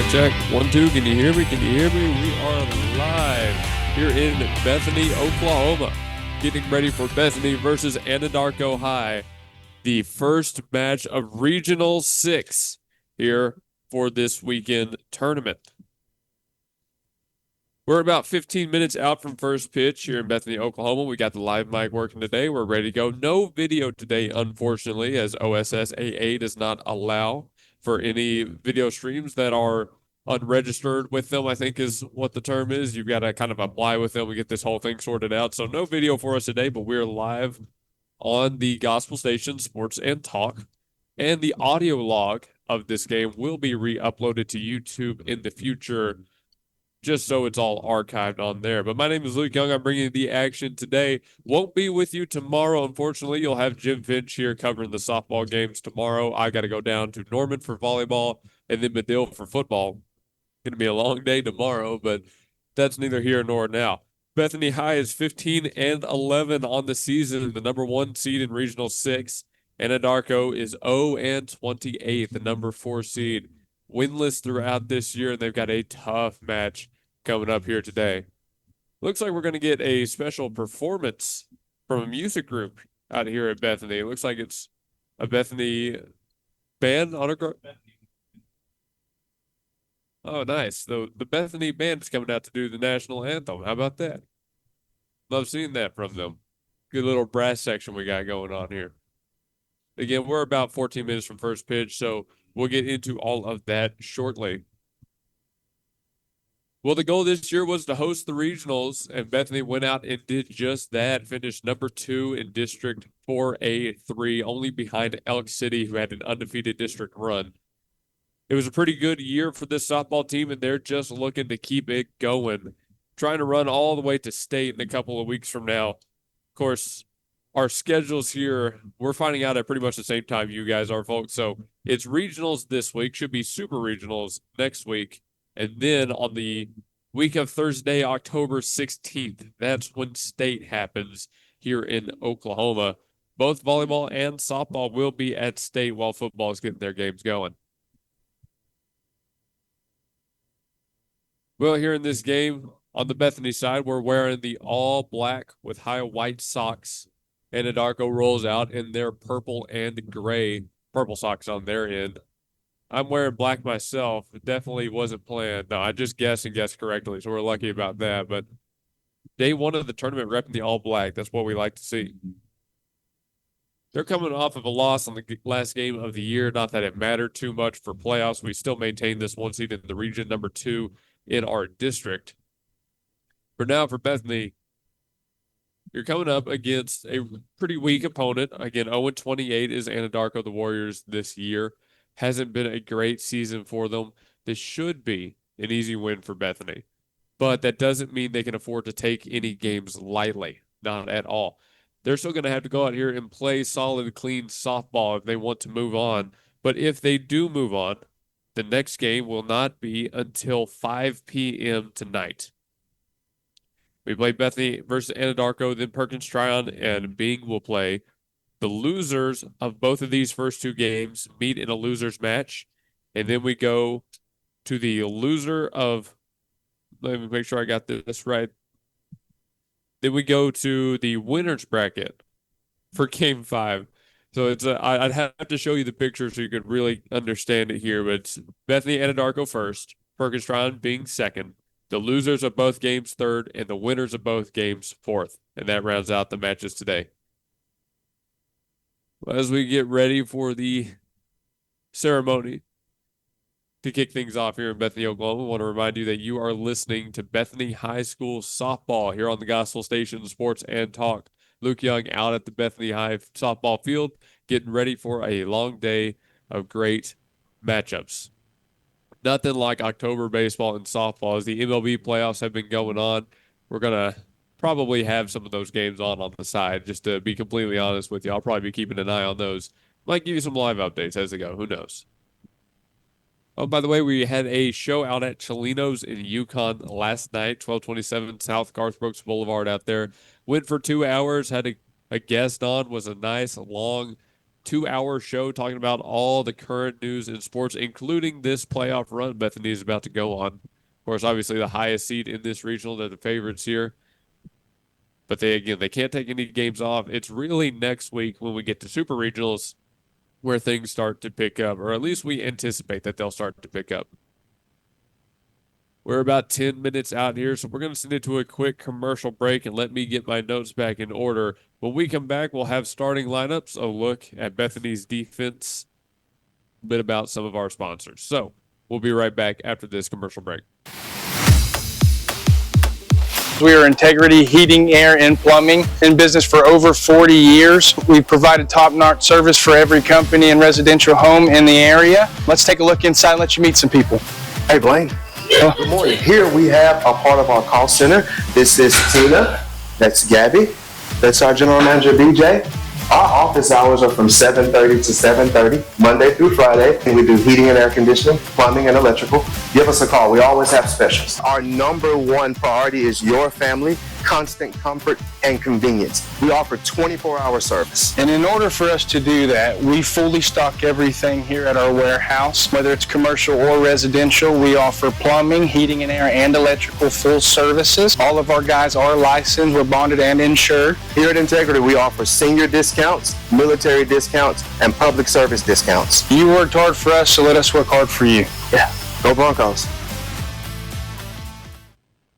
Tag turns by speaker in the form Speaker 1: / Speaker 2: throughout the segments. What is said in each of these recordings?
Speaker 1: Check. 1, 2. Can you hear me? Can you hear me? We are live here in Bethany, Oklahoma, getting ready for Bethany versus Anadarko High, the first match of Regional 6 here for this weekend tournament. We're about 15 minutes out from first pitch here in Bethany, Oklahoma. We got the live mic working today. We're ready to go. No video today, unfortunately, as OSSAA does not allow for any video streams that are unregistered with them, I think is what the term is. You've got to kind of apply with them. We get this whole thing sorted out. So no video for us today, but we're live on the Gospel Station Sports and Talk. And the audio log of this game will be re-uploaded to YouTube in the future, just so it's all archived on there. But my name is Luke Young. I'm bringing the action today. Won't be with you tomorrow, unfortunately. You'll have Jim Finch here covering the softball games tomorrow. I got to go down to Norman for volleyball and then Medill for football. Going to be a long day tomorrow, but that's neither here nor now. Bethany High is 15-11 on the season, the number 1 seed in Regional 6. Anadarko is 0-28, the number 4 seed. Winless throughout this year, and they've got a tough match coming up here today. Looks like we're going to get a special performance from a music group out here at Bethany. It looks like it's a Bethany band, autograph. Oh, nice. The Bethany band is coming out to do the national anthem. How about that? Love seeing that from them. Good little brass section we got going on here. Again, we're about 14 minutes from first pitch, so we'll get into all of that shortly. Well, the goal this year was to host the regionals, and Bethany went out and did just that. Finished number 2 in District 4A3, only behind Elk City, who had an undefeated district run. It was a pretty good year for this softball team, and they're just looking to keep it going, trying to run all the way to state in a couple of weeks from now. Of course, our schedules here, we're finding out at pretty much the same time you guys are, folks. So it's regionals this week, should be super regionals next week. And then on the week of Thursday, October 16th, that's when state happens here in Oklahoma. Both volleyball and softball will be at state while football is getting their games going. Well, here in this game, on the Bethany side, we're wearing the all black with high white socks. Anadarko rolls out in their purple and gray, purple socks on their end. I'm wearing black myself. It definitely wasn't planned. No, I just guessed and guessed correctly, so we're lucky about that. But day 1 of the tournament repping the all black. That's what we like to see. They're coming off of a loss on the last game of the year. Not that it mattered too much for playoffs. We still maintain this 1 seed in the region, number 2 in our district. For now, for Bethany, you're coming up against a pretty weak opponent. Again, 0-28 is Anadarko, the Warriors, this year. Hasn't been a great season for them. This should be an easy win for Bethany. But that doesn't mean they can afford to take any games lightly. Not at all. They're still going to have to go out here and play solid, clean softball if they want to move on. But if they do move on, the next game will not be until 5 p.m. tonight. We play Bethany versus Anadarko, then Perkins Tryon and Bing will play. The losers of both of these first 2 games meet in a losers match. And then we go to the loser of, let me make sure I got this right. Then we go to the winners bracket for game 5. So it's I'd have to show you the picture so you could really understand it here. But it's Bethany Anadarko first, Perkins Tryon being second, the losers of both games third, and the winners of both games fourth. And that rounds out the matches today. As we get ready for the ceremony to kick things off here in Bethany, Oklahoma, I want to remind you that you are listening to Bethany High School softball here on the Gospel Station Sports and Talk. Luke Young out at the Bethany High softball field, getting ready for a long day of great matchups. Nothing like October baseball and softball. As the MLB playoffs have been going on, we're going to probably have some of those games on the side. Just to be completely honest with you, I'll probably be keeping an eye on those. Might give you some live updates as they go. Who knows? Oh, by the way, we had a show out at Cholino's in Yukon last night, 1227 South Garth Brooks Boulevard out there. Went for 2 hours, had a guest on, was a nice, long 2-hour show talking about all the current news in sports, including this playoff run Bethany is about to go on. Of course, obviously the highest seed in this regional, they're the favorites here. But they can't take any games off. It's really next week when we get to super regionals where things start to pick up, or at least we anticipate that they'll start to pick up. We're about 10 minutes out here, so we're going to send it to a quick commercial break and let me get my notes back in order. When we come back, we'll have starting lineups, a look at Bethany's defense, a bit about some of our sponsors. So we'll be right back after this commercial break.
Speaker 2: We are Integrity Heating, Air, and Plumbing, in business for over 40 years. We've provided top-notch service for every company and residential home in the area. Let's take a look inside and let you meet some people.
Speaker 3: Hey, Blaine. Good morning. Here we have a part of our call center. This is Tina. That's Gabby. That's our general manager, BJ. Our office hours are from 7:30 to 7:30, Monday through Friday. And we do heating and air conditioning, plumbing, and electrical. Give us a call. We always have specials. Our number one priority is your family, constant comfort, and convenience. We offer 24-hour service.
Speaker 2: And in order for us to do that, we fully stock everything here at our warehouse. Whether it's commercial or residential, we offer plumbing, heating and air, and electrical full services. All of our guys are licensed, we're bonded and insured.
Speaker 3: Here at Integrity, we offer senior discounts, military discounts, and public service discounts.
Speaker 2: You worked hard for us, so let us work hard for you.
Speaker 3: Yeah, go Broncos.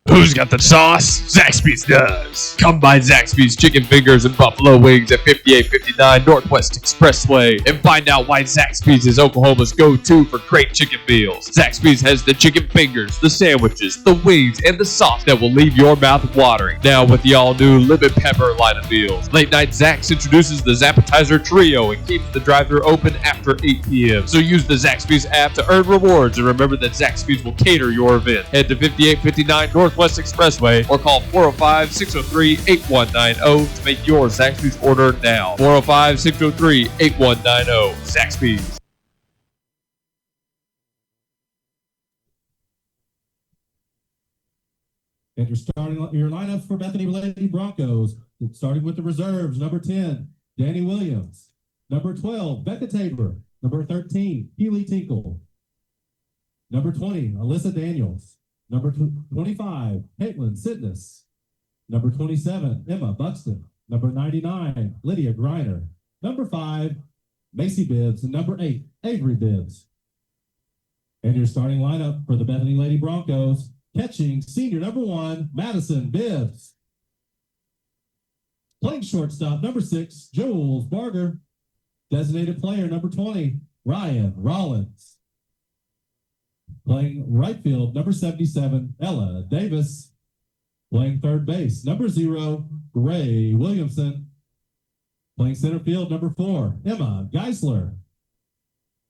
Speaker 4: Who's got the sauce? Zaxby's does. Come by Zaxby's Chicken Fingers and Buffalo Wings at 5859 Northwest Expressway and find out why Zaxby's is Oklahoma's go-to for great chicken meals. Zaxby's has the chicken fingers, the sandwiches, the wings, and the sauce that will leave your mouth watering. Now with the all-new lemon pepper line of meals. Late Night Zax introduces the Zappetizer Trio and keeps the drive-thru open after 8 p.m. So use the Zaxby's app to earn rewards and remember that Zaxby's will cater your event. Head to 5859 Northwest Expressway or call 405-603-8190 to make your Zaxby's order now. 405-603-8190. Zaxby's.
Speaker 5: And you're starting your lineups for Bethany Bronchos, starting with the reserves. Number 10, Danny Williams. Number 12, Becca Tabor. Number 13, Keely Tinkle. Number 20, Alyssa Daniels. Number 25, Caitlin Sidness. Number 27, Emma Buxton. Number 99, Lydia Griner. Number 5, Macy Bibbs. And number 8, Avery Bibbs. And your starting lineup for the Bethany Lady Broncos, catching senior number 1, Madison Bibbs. Playing shortstop, number 6, Jules Barger. Designated player, number 20, Ryan Rollins. Playing right field, number 77, Ella Davis. Playing third base, number 0, Gray Williamson. Playing center field, number 4, Emma Geisler.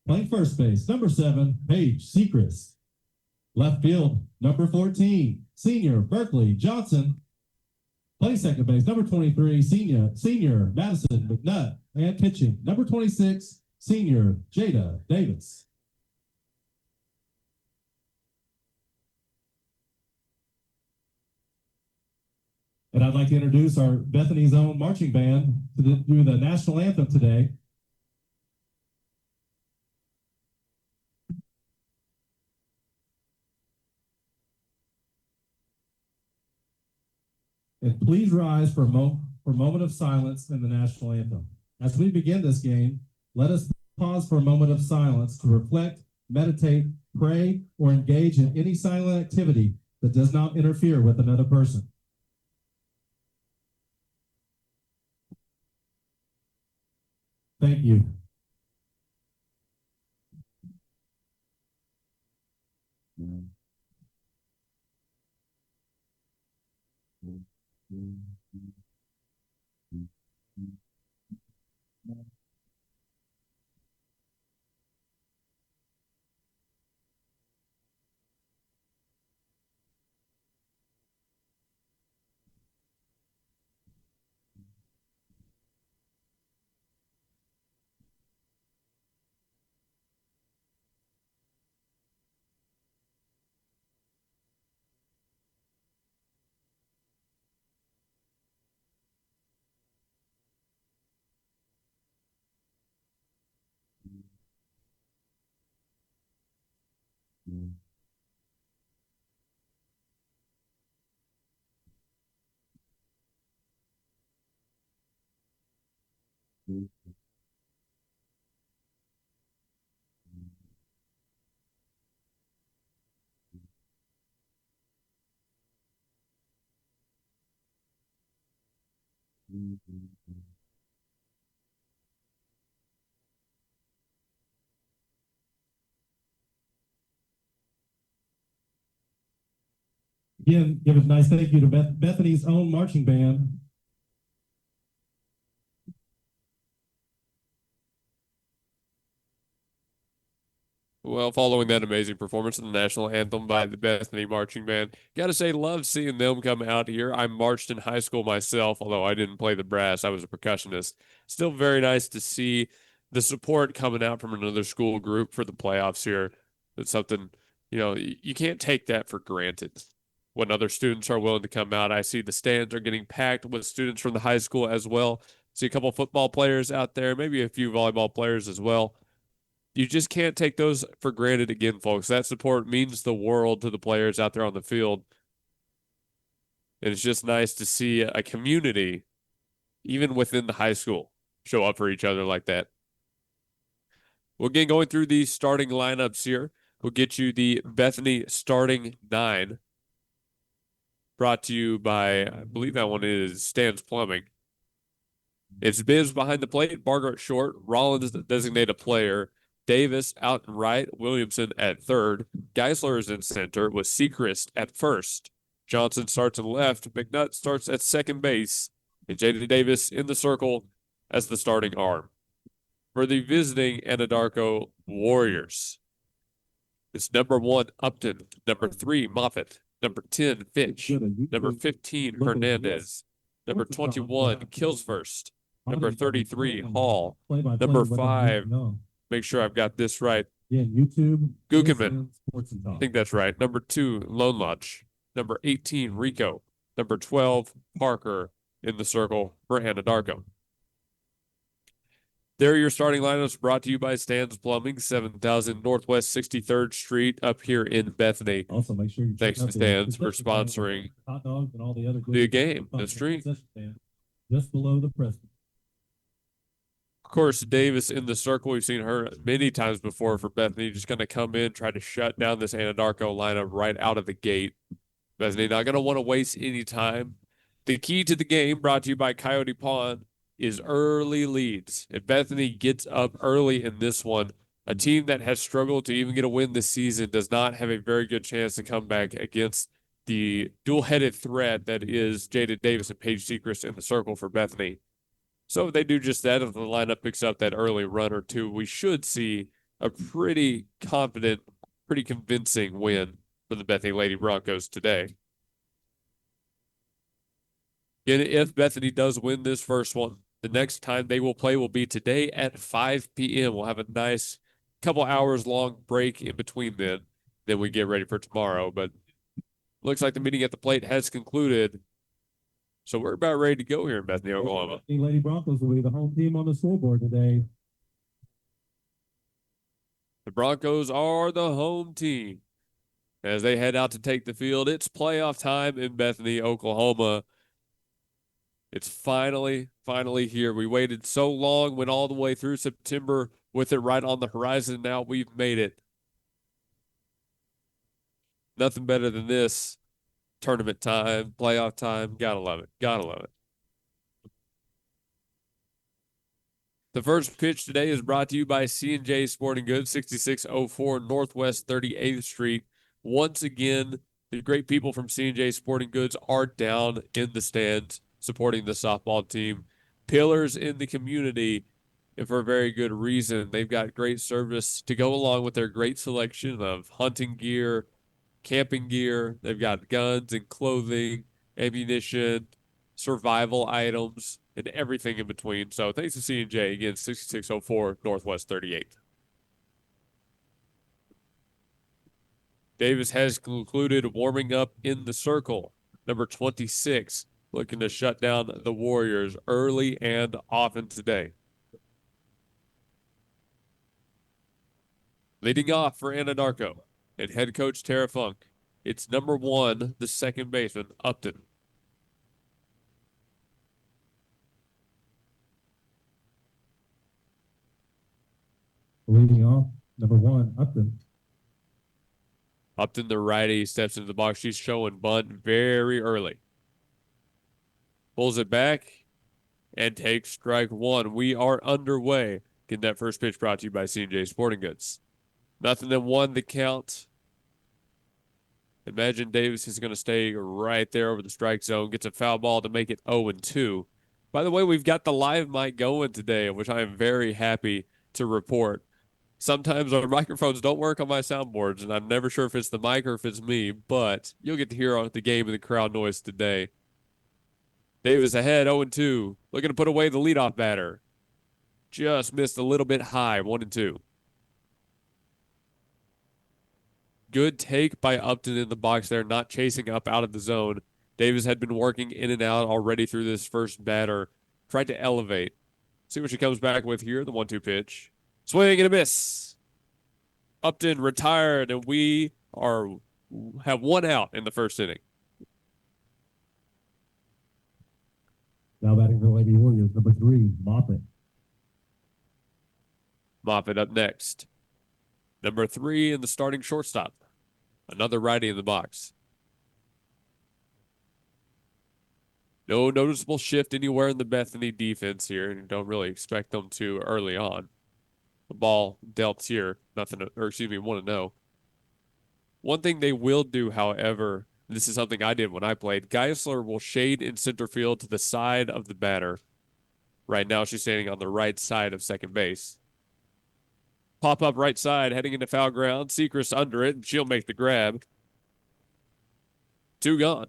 Speaker 5: Playing first base, number 7, Paige Sechrist. Left field, number 14, senior Berkeley Johnson. Playing second base, number 23, senior Madison McNutt. And pitching, number 26, senior Jada Davis. And I'd like to introduce our Bethany's own marching band to do the national anthem today. And please rise for a moment of silence in the national anthem. As we begin this game, let us pause for a moment of silence to reflect, meditate, pray, or engage in any silent activity that does not interfere with another person. Thank you. Again, give a nice thank you to Bethany's own marching band.
Speaker 1: Well, following that amazing performance of the national anthem by the Bethany Marching Band, gotta say, love seeing them come out here. I marched in high school myself, although I didn't play the brass. I was a percussionist. Still very nice to see the support coming out from another school group for the playoffs here. It's something, you can't take that for granted. When other students are willing to come out, I see the stands are getting packed with students from the high school as well. See a couple football players out there, maybe a few volleyball players as well. You just can't take those for granted again, folks. That support means the world to the players out there on the field. And it's just nice to see a community, even within the high school, show up for each other like that. We'll get going through the starting lineups here. We'll get you the Bethany starting 9. Brought to you by, I believe that one is Stan's Plumbing. It's Biz behind the plate, Margaret short, Rollins the designated player, Davis out and right, Williamson at third, Geisler is in center with Sechrist at first. Johnson starts in left, McNutt starts at second base, and Jaden Davis in the circle as the starting arm. For the visiting Anadarko Warriors, it's number 1, Upton, number 3, Moffitt, number 10, Fitch, number 15, Hernandez, number 21, Killsfirst, number 33, Hall, number 5, make sure I've got this right,
Speaker 5: YouTube,
Speaker 1: Guckenman, I think that's right, number 2, Lone Lodge, number 18, Rico, number 12, Parker in the circle for Anadarko. There are your starting lineups brought to you by Stan's Plumbing, 7000 Northwest 63rd Street up here in Bethany.
Speaker 5: Also, make sure you
Speaker 1: Thanks to Stan's for sponsoring
Speaker 5: hot dogs and all the other
Speaker 1: the game, the stream.
Speaker 5: Just below the president.
Speaker 1: Of course, Davis in the circle. We've seen her many times before for Bethany. Just going to come in, try to shut down this Anadarko lineup right out of the gate. Bethany not going to want to waste any time. The key to the game, brought to you by Coyote Pond, is early leads. If Bethany gets up early in this one, a team that has struggled to even get a win this season does not have a very good chance to come back against the dual-headed threat that is Jaden Davis and Paige Sechrist in the circle for Bethany. So if they do just that, if the lineup picks up that early run or two, we should see a pretty confident, pretty convincing win for the Bethany Lady Broncos today. And if Bethany does win this first one, the next time they will play will be today at 5 p.m. We'll have a nice couple hours long break in between then we get ready for tomorrow. But looks like the meeting at the plate has concluded. So we're about ready to go here in Bethany, Oklahoma.
Speaker 5: The Lady Broncos will be the home team on the scoreboard today.
Speaker 1: The Broncos are the home team as they head out to take the field. It's playoff time in Bethany, Oklahoma. It's finally here. We waited so long, went all the way through September with it right on the horizon. Now we've made it. Nothing better than this. Tournament time, playoff time. Gotta love it. Gotta love it. The first pitch today is brought to you by C&J Sporting Goods, 6604 Northwest 38th Street. Once again, the great people from C&J Sporting Goods are down in the stands supporting the softball team. Pillars in the community, and for a very good reason. They've got great service to go along with their great selection of hunting gear, camping gear. They've got guns and clothing, ammunition, survival items, and everything in between. So thanks to C&J, again, 6604 Northwest 38th. Davis has concluded warming up in the circle. Number 26, looking to shut down the Warriors early and often today. Leading off for Anadarko, and head coach Tara Funk. It's number 1, the second baseman, Upton.
Speaker 5: Leading off, number 1, Upton.
Speaker 1: Upton, the righty, steps into the box. She's showing bunt very early. Pulls it back and takes strike 1. We are underway. Getting that first pitch brought to you by C&J Sporting Goods. 0-1 the count. Imagine Davis is going to stay right there over the strike zone. Gets a foul ball to make it 0-2. By the way, we've got the live mic going today, which I am very happy to report. Sometimes our microphones don't work on my soundboards, and I'm never sure if it's the mic or if it's me, but you'll get to hear the game and the crowd noise today. Davis ahead, 0-2. Looking to put away the leadoff batter. Just missed a little bit high, 1-2. Good take by Upton in the box there, not chasing up out of the zone. Davis had been working in and out already through this first batter. Tried to elevate. See what she comes back with here, the 1-2 pitch. Swing and a miss. Upton retired, and we have 1 out in the first inning.
Speaker 5: Now batting for the Lady Warriors, number 3, Moffitt.
Speaker 1: Moffitt up next. Number 3 in the starting shortstop. Another righty in the box. No noticeable shift anywhere in the Bethany defense here, and you don't really expect them to early on. The ball dealt here, 1-0. One thing they will do, however, this is something I did when I played, Geisler will shade in center field to the side of the batter. Right now she's standing on the right side of second base. Pop up right side, heading into foul ground. Sechrist under it, and she'll make the grab. 2 gone.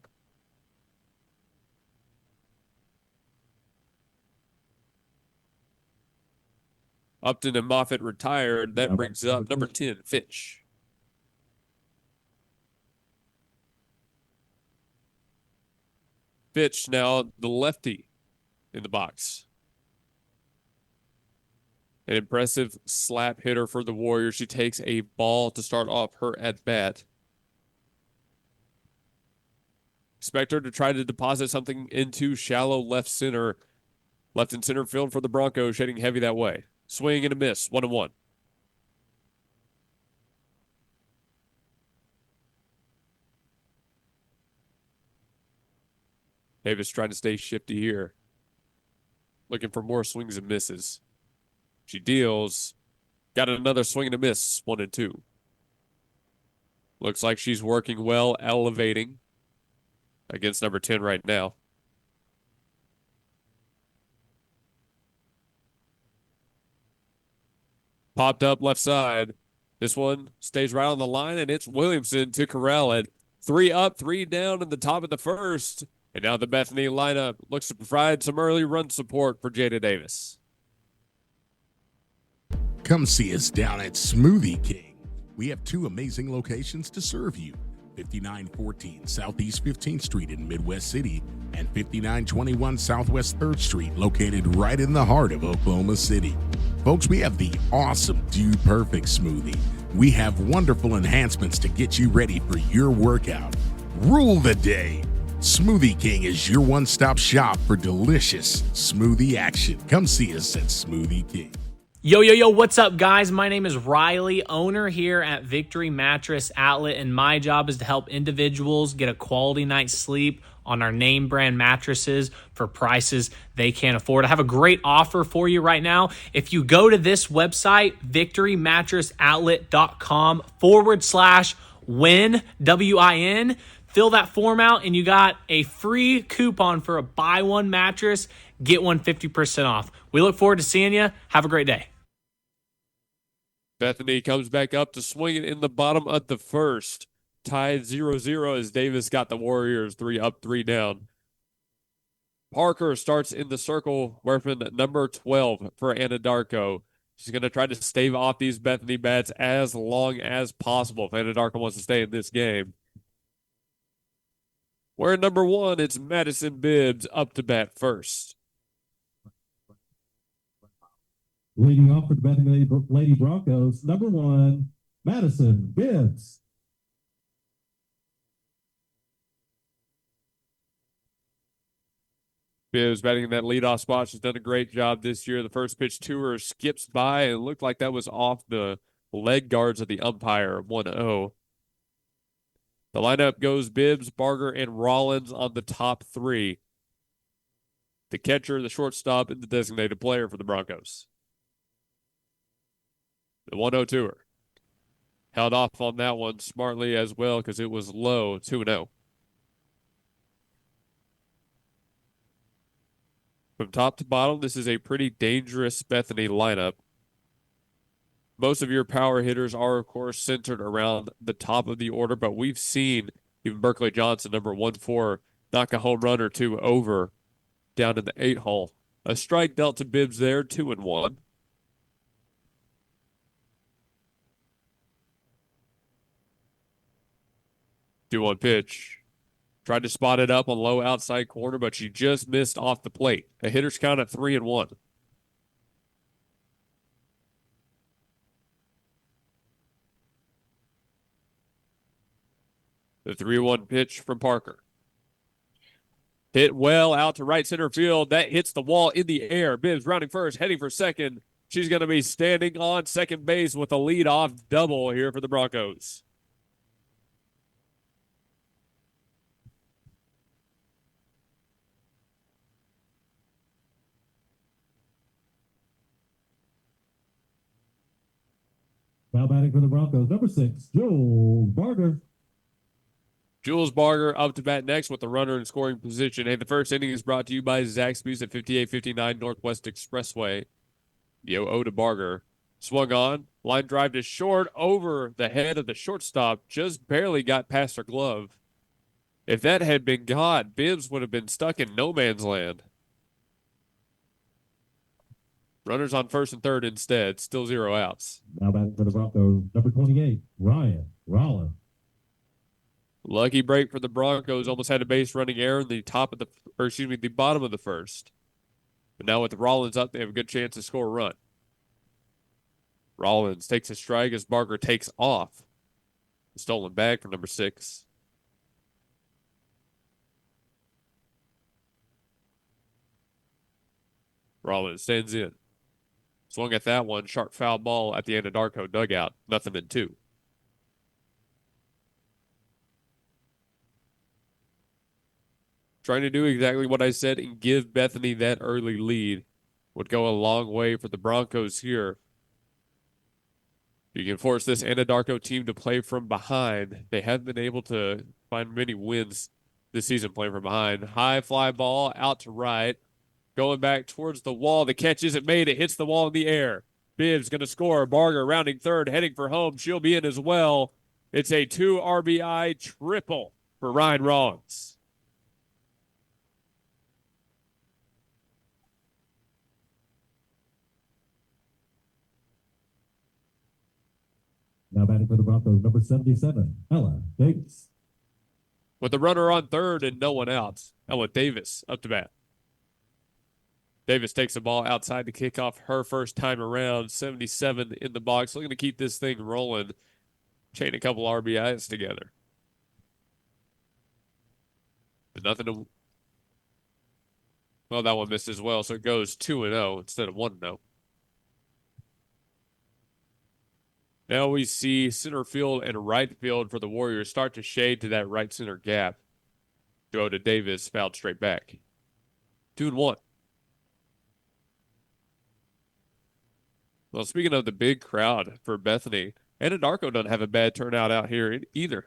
Speaker 1: Upton and Moffitt retired. That brings up number 10, Fitch. Fitch now the lefty in the box. An impressive slap hitter for the Warriors. She takes a ball to start off her at-bat. Expect her to try to deposit something into shallow left center. Left in center field for the Broncos, shading heavy that way. Swing and a miss, 1-1. Davis trying to stay shifty here. Looking for more swings and misses. She deals. Got another swing and a miss, 1-2. Looks like she's working well, elevating against number 10 right now. Popped up left side. This one stays right on the line, and it's Williamson to corral it. 3 up, 3 down in the top of the first. And now the Bethany lineup looks to provide some early run support for Jada Davis.
Speaker 6: Come see us down at Smoothie King. We have 2 amazing locations to serve you. 5914 Southeast 15th Street in Midwest City and 5921 Southwest 3rd Street, located right in the heart of Oklahoma City. Folks, we have the awesome Dude Perfect smoothie. We have wonderful enhancements to get you ready for your workout. Rule the day. Smoothie King is your one-stop shop for delicious smoothie action. Come see us at Smoothie King.
Speaker 7: Yo, what's up, guys? My name is Riley, owner here at Victory Mattress Outlet, and my job is to help individuals get a quality night's sleep on our name brand mattresses for prices they can't afford. I have a great offer for you right now. If you go to this website, victorymattressoutlet.com/win, WIN, fill that form out, and you got a free coupon for a buy one mattress, get one 50% off. We look forward to seeing you. Have a great day.
Speaker 1: Bethany comes back up to swing it in the bottom of the first. Tied 0-0 as Davis got the Warriors 3 up, 3 down. Parker starts in the circle, weapon number 12 for Anadarko. She's going to try to stave off these Bethany bats as long as possible if Anadarko wants to stay in this game. We're number 1, it's Madison Bibbs up to bat first.
Speaker 5: Leading off for the Bethany Lady Broncos, number 1, Madison Bibbs.
Speaker 1: Bibbs batting in that leadoff spot. She's done a great job this year. The first pitch to her skips by and it looked like that was off the leg guards of the umpire, 1-0. The lineup goes Bibbs, Barger, and Rollins on the top three. The catcher, the shortstop, and the designated player for the Broncos. The 1-0 to her. Held off on that one smartly as well because it was low, 2-0. From top to bottom, this is a pretty dangerous Bethany lineup. Most of your power hitters are, of course, centered around the top of the order, but we've seen even Berkeley Johnson, number 1-4, knock a home run or two over down in the 8 hole. A strike dealt to Bibbs there, 2-1. Do one pitch. Tried to spot it up on low outside corner, but she just missed off the plate. A hitter's count at 3-1. The 3-1 pitch from Parker. Hit well out to right center field. That hits the wall in the air. Bibbs rounding first, heading for second. She's going to be standing on second base with a leadoff double here for the Broncos.
Speaker 5: Now batting for the Broncos, number 6, Joel Barger.
Speaker 1: Jules Barger up to bat next with the runner in scoring position. Hey, the first inning is brought to you by Zaxby's at 5859 Northwest Expressway. The 0-0 to Barger. Swung on. Line drive to short over the head of the shortstop. Just barely got past her glove. If that had been God, Bibbs would have been stuck in no man's land. Runners on first and third instead. Still 0 outs.
Speaker 5: Now batting for the Broncos, number 28, Ryan Rollins.
Speaker 1: Lucky break for the Broncos. Almost had a base running error in the the bottom of the first. But now with Rollins up, they have a good chance to score a run. Rollins takes a strike as Barker takes off. A stolen bag for number 6. Rollins stands in. Swung at that one. Sharp foul ball at the Anadarko dugout. Nothing in 2. Trying to do exactly what I said and give Bethany that early lead would go a long way for the Broncos here. You can force this Anadarko team to play from behind. They haven't been able to find many wins this season playing from behind. High fly ball out to right. Going back towards the wall. The catch isn't made. It hits the wall in the air. Bibbs going to score. Barger rounding third, heading for home. She'll be in as well. It's a 2 RBI triple for Ryan Rollins.
Speaker 5: Now batting for the Broncos, number 77, Ella Davis.
Speaker 1: With the runner on third and no one out, Ella Davis up to bat. Davis takes the ball outside to kick off her first time around. 77 in the box. Looking to keep this thing rolling. Chain a couple RBIs together. But nothing to... Well, that one missed as well, so it goes 2-0 instead of 1-0. Now we see center field and right field for the Warriors start to shade to that right center gap. Throw to Davis, fouled straight back. 2-1. Well, speaking of the big crowd for Bethany, Anadarko doesn't have a bad turnout out here either.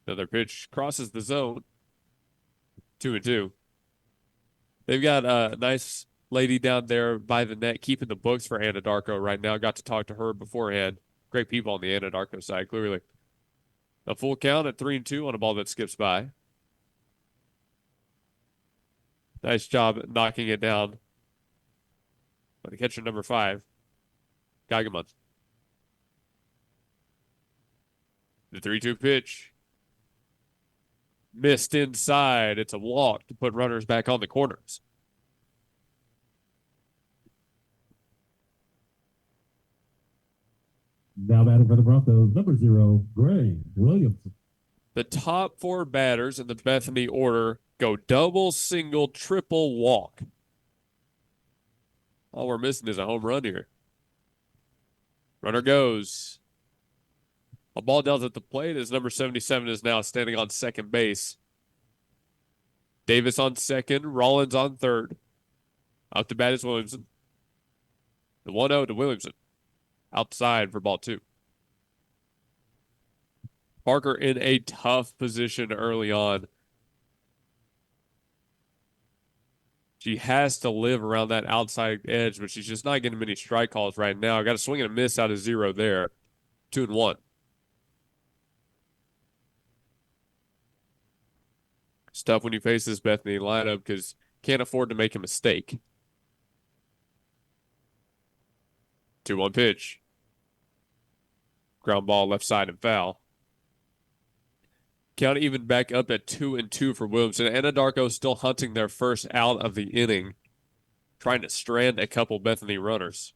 Speaker 1: Another pitch crosses the zone. 2-2. They've got a nice lady down there by the net keeping the books for Anadarko right now. Got to talk to her beforehand. Great people on the Anadarko side, clearly. A full count at 3-2 on a ball that skips by. Nice job knocking it down by the catcher number 5, Geigerman. The 3-2 pitch. Missed inside. It's a walk to put runners back on the corners.
Speaker 5: Now batting for the Broncos, number 0, Gray Williams.
Speaker 1: The top 4 batters in the Bethany order go double, single, triple, walk. All we're missing is a home run here. Runner goes. A ball dealt at the plate as number 77 is now standing on second base. Davis on second, Rollins on third. Up to bat is Williamson. The 1-0 to Williamson. Outside for ball 2. Parker in a tough position early on. She has to live around that outside edge, but she's just not getting many strike calls right now. Got a swing and a miss out of 0 there. 2-1. It's tough when you face this Bethany lineup because can't afford to make a mistake. 2-1 pitch. Ground ball left side and foul. Count even back up at 2-2 for Williamson. Anadarko still hunting their first out of the inning, trying to strand a couple Bethany runners.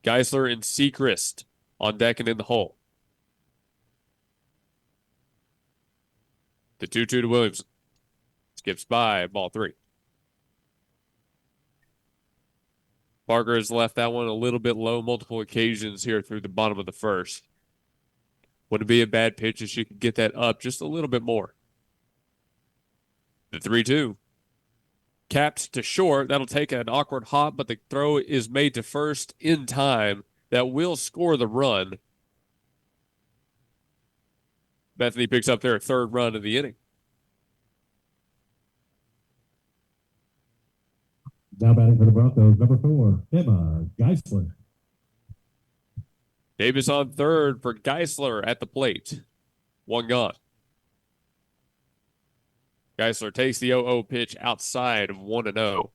Speaker 1: Geisler and Sechrist on deck and in the hole. The 2-2 to Williamson. Skips by, ball 3. Parker has left that one a little bit low multiple occasions here through the bottom of the first. Wouldn't be a bad pitch if she could get that up just a little bit more. The 3-2. Capped to short. That'll take an awkward hop, but the throw is made to first in time. That will score the run. Bethany picks up their 3rd run of the inning.
Speaker 5: Now batting for the Broncos, number 4, Emma Geisler.
Speaker 1: Davis on third for Geisler at the plate. 1 gone. Geisler takes the 0-0 pitch outside of 1-0.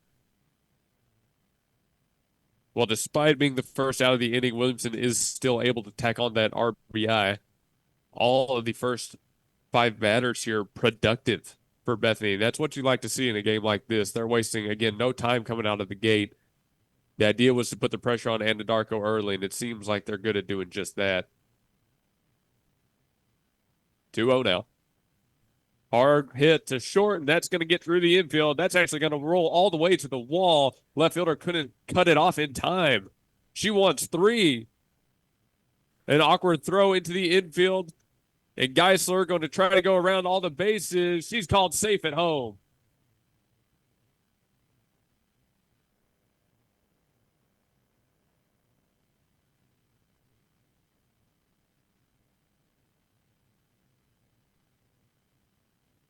Speaker 1: Well, despite being the first out of the inning, Williamson is still able to tack on that RBI. All of the first 5 batters here productive for Bethany. That's what you like to see in a game like this. They're wasting, again, no time coming out of the gate. The idea was to put the pressure on Anadarko early, and it seems like they're good at doing just that. 2-0 now. Hard hit to short, and that's going to get through the infield. That's actually going to roll all the way to the wall. Left fielder couldn't cut it off in time. She wants 3. An awkward throw into the infield, and Geisler going to try to go around all the bases. She's called safe at home.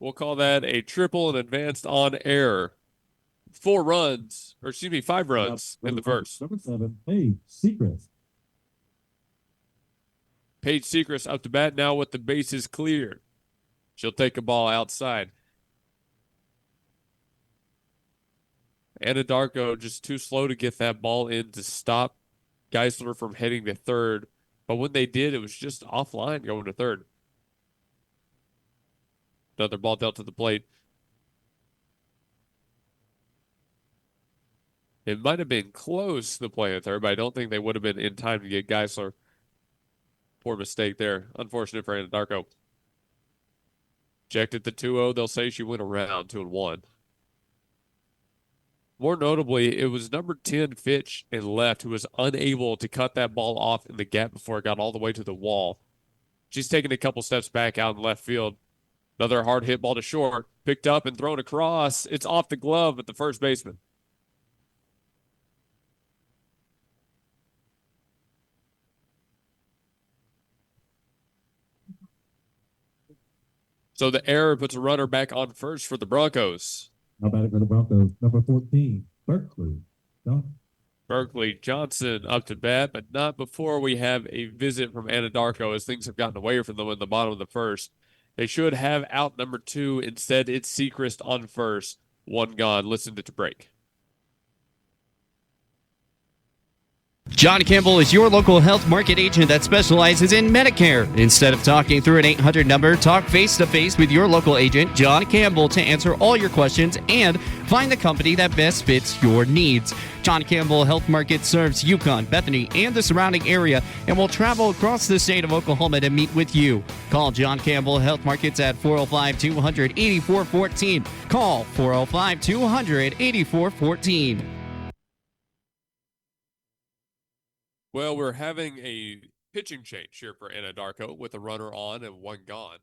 Speaker 1: We'll call that a triple and advanced on air. 5 runs in the first.
Speaker 5: Number 7, hey, Sechrist.
Speaker 1: Paige Sechrist up to bat now with the bases cleared. She'll take a ball outside. Anadarko just too slow to get that ball in to stop Geisler from heading to third. But when they did, it was just offline going to third. Another ball dealt to the plate. It might have been close, the play at third, but I don't think they would have been in time to get Geisler. Poor mistake there. Unfortunate for Anadarko. Checked at the 2-0. They'll say she went around 2-1. More notably, it was number 10, Fitch, and left, who was unable to cut that ball off in the gap before it got all the way to the wall. She's taken a couple steps back out in left field. Another hard hit ball to short. Picked up and thrown across. It's off the glove at the first baseman. So the error puts a runner back on first for the Broncos.
Speaker 5: Now batting for the Broncos, number 14, Berkeley.
Speaker 1: Berkeley Johnson up to bat, but not before we have a visit from Anadarko as things have gotten away from them in the bottom of the first. They should have out number 2. Instead, it's Sechrist on first. 1 gone. Listen to break.
Speaker 8: John Campbell is your local health market agent that specializes in Medicare. Instead of talking through an 800 number, talk face-to-face with your local agent, John Campbell, to answer all your questions and find the company that best fits your needs. John Campbell Health Market serves Yukon, Bethany, and the surrounding area and will travel across the state of Oklahoma to meet with you. Call John Campbell Health Markets at 405-200-8414. Call 405-200-8414.
Speaker 1: Well, we're having a pitching change here for Anadarko with a runner on and one gone.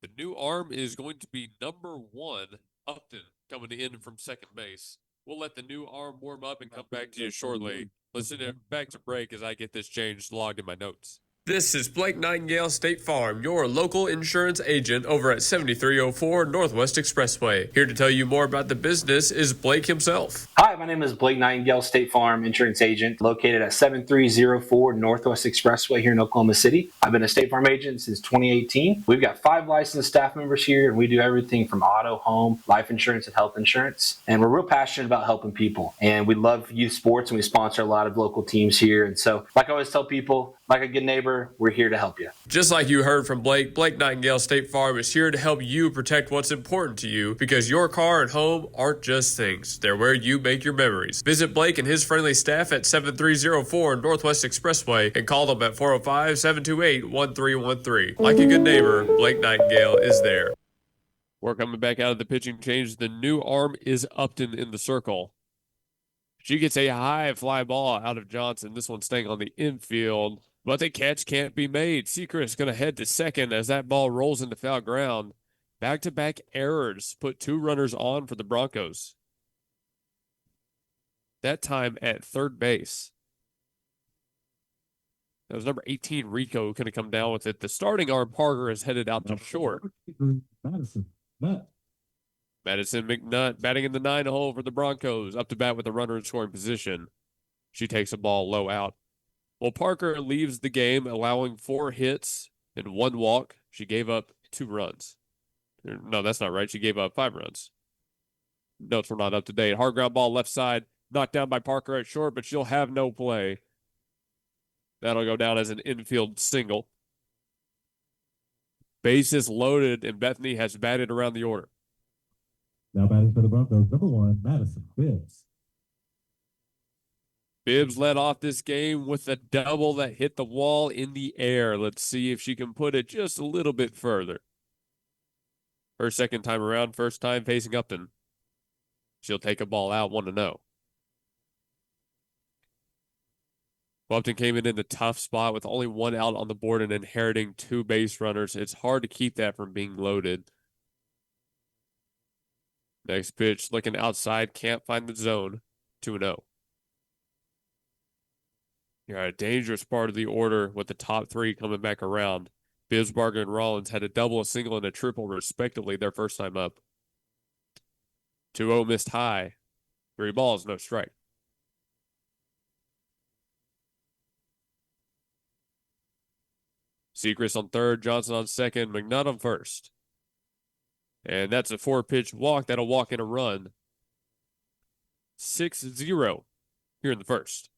Speaker 1: The new arm is going to be number 1, Upton, coming in from second base. We'll let the new arm warm up and come back to you shortly. Listen back to break as I get this change logged in my notes.
Speaker 9: This is Blake Nightingale State Farm, your local insurance agent over at 7304 Northwest Expressway. Here to tell you more about the business is Blake himself.
Speaker 10: Hi, my name is Blake Nightingale, State Farm insurance agent located at 7304 Northwest Expressway here in Oklahoma City. I've been a State Farm agent since 2018. We've got 5 licensed staff members here, and we do everything from auto, home, life insurance, and health insurance. And we're real passionate about helping people. And we love youth sports, and we sponsor a lot of local teams here. And so, like I always tell people, like a good neighbor, we're here to help you.
Speaker 9: Just like you heard from Blake, Blake Nightingale State Farm is here to help you protect what's important to you, because your car and home aren't just things. They're where you make your memories. Visit Blake and his friendly staff at 7304 Northwest Expressway and call them at 405-728-1313. Like a good neighbor, Blake Nightingale is there.
Speaker 1: We're coming back out of the pitching change. The new arm is Upton in the circle. She gets a high fly ball out of Johnson. This one's staying on the infield, but the catch can't be made. Secret's going to head to second as that ball rolls into foul ground. Back-to-back errors put 2 runners on for the Broncos. That time at third base. That was number 18, Rico, who could have come down with it. The starting arm, Parker, is headed out to short. Madison McNutt batting in the 9 hole for the Broncos. Up to bat with a runner in scoring position. She takes a ball low out. Well, Parker leaves the game, allowing 4 hits and 1 walk. She gave up 2 runs. No, that's not right. She gave up 5 runs. Notes were not up to date. Hard ground ball left side. Knocked down by Parker at short, but she'll have no play. That'll go down as an infield single. Bases loaded, and Bethany has batted around the order.
Speaker 5: Now batting for the Broncos, number 1, Madison Bibbs.
Speaker 1: Bibbs led off this game with a double that hit the wall in the air. Let's see if she can put it just a little bit further. Her second time around, first time facing Upton. She'll take a ball out, 1-0. Upton came in a tough spot with only 1 out on the board and inheriting 2 base runners. It's hard to keep that from being loaded. Next pitch, looking outside, can't find the zone, 2-0. You're at a dangerous part of the order with the top 3 coming back around. Bibbs, Barger, and Rollins had a double, a single, and a triple, respectively, their first time up. 2-0 missed high. 3 balls, no strike. Secrets on third, Johnson on second, McNutt on first. And that's a 4-pitch walk. That'll walk in a run. 6-0 here in the first.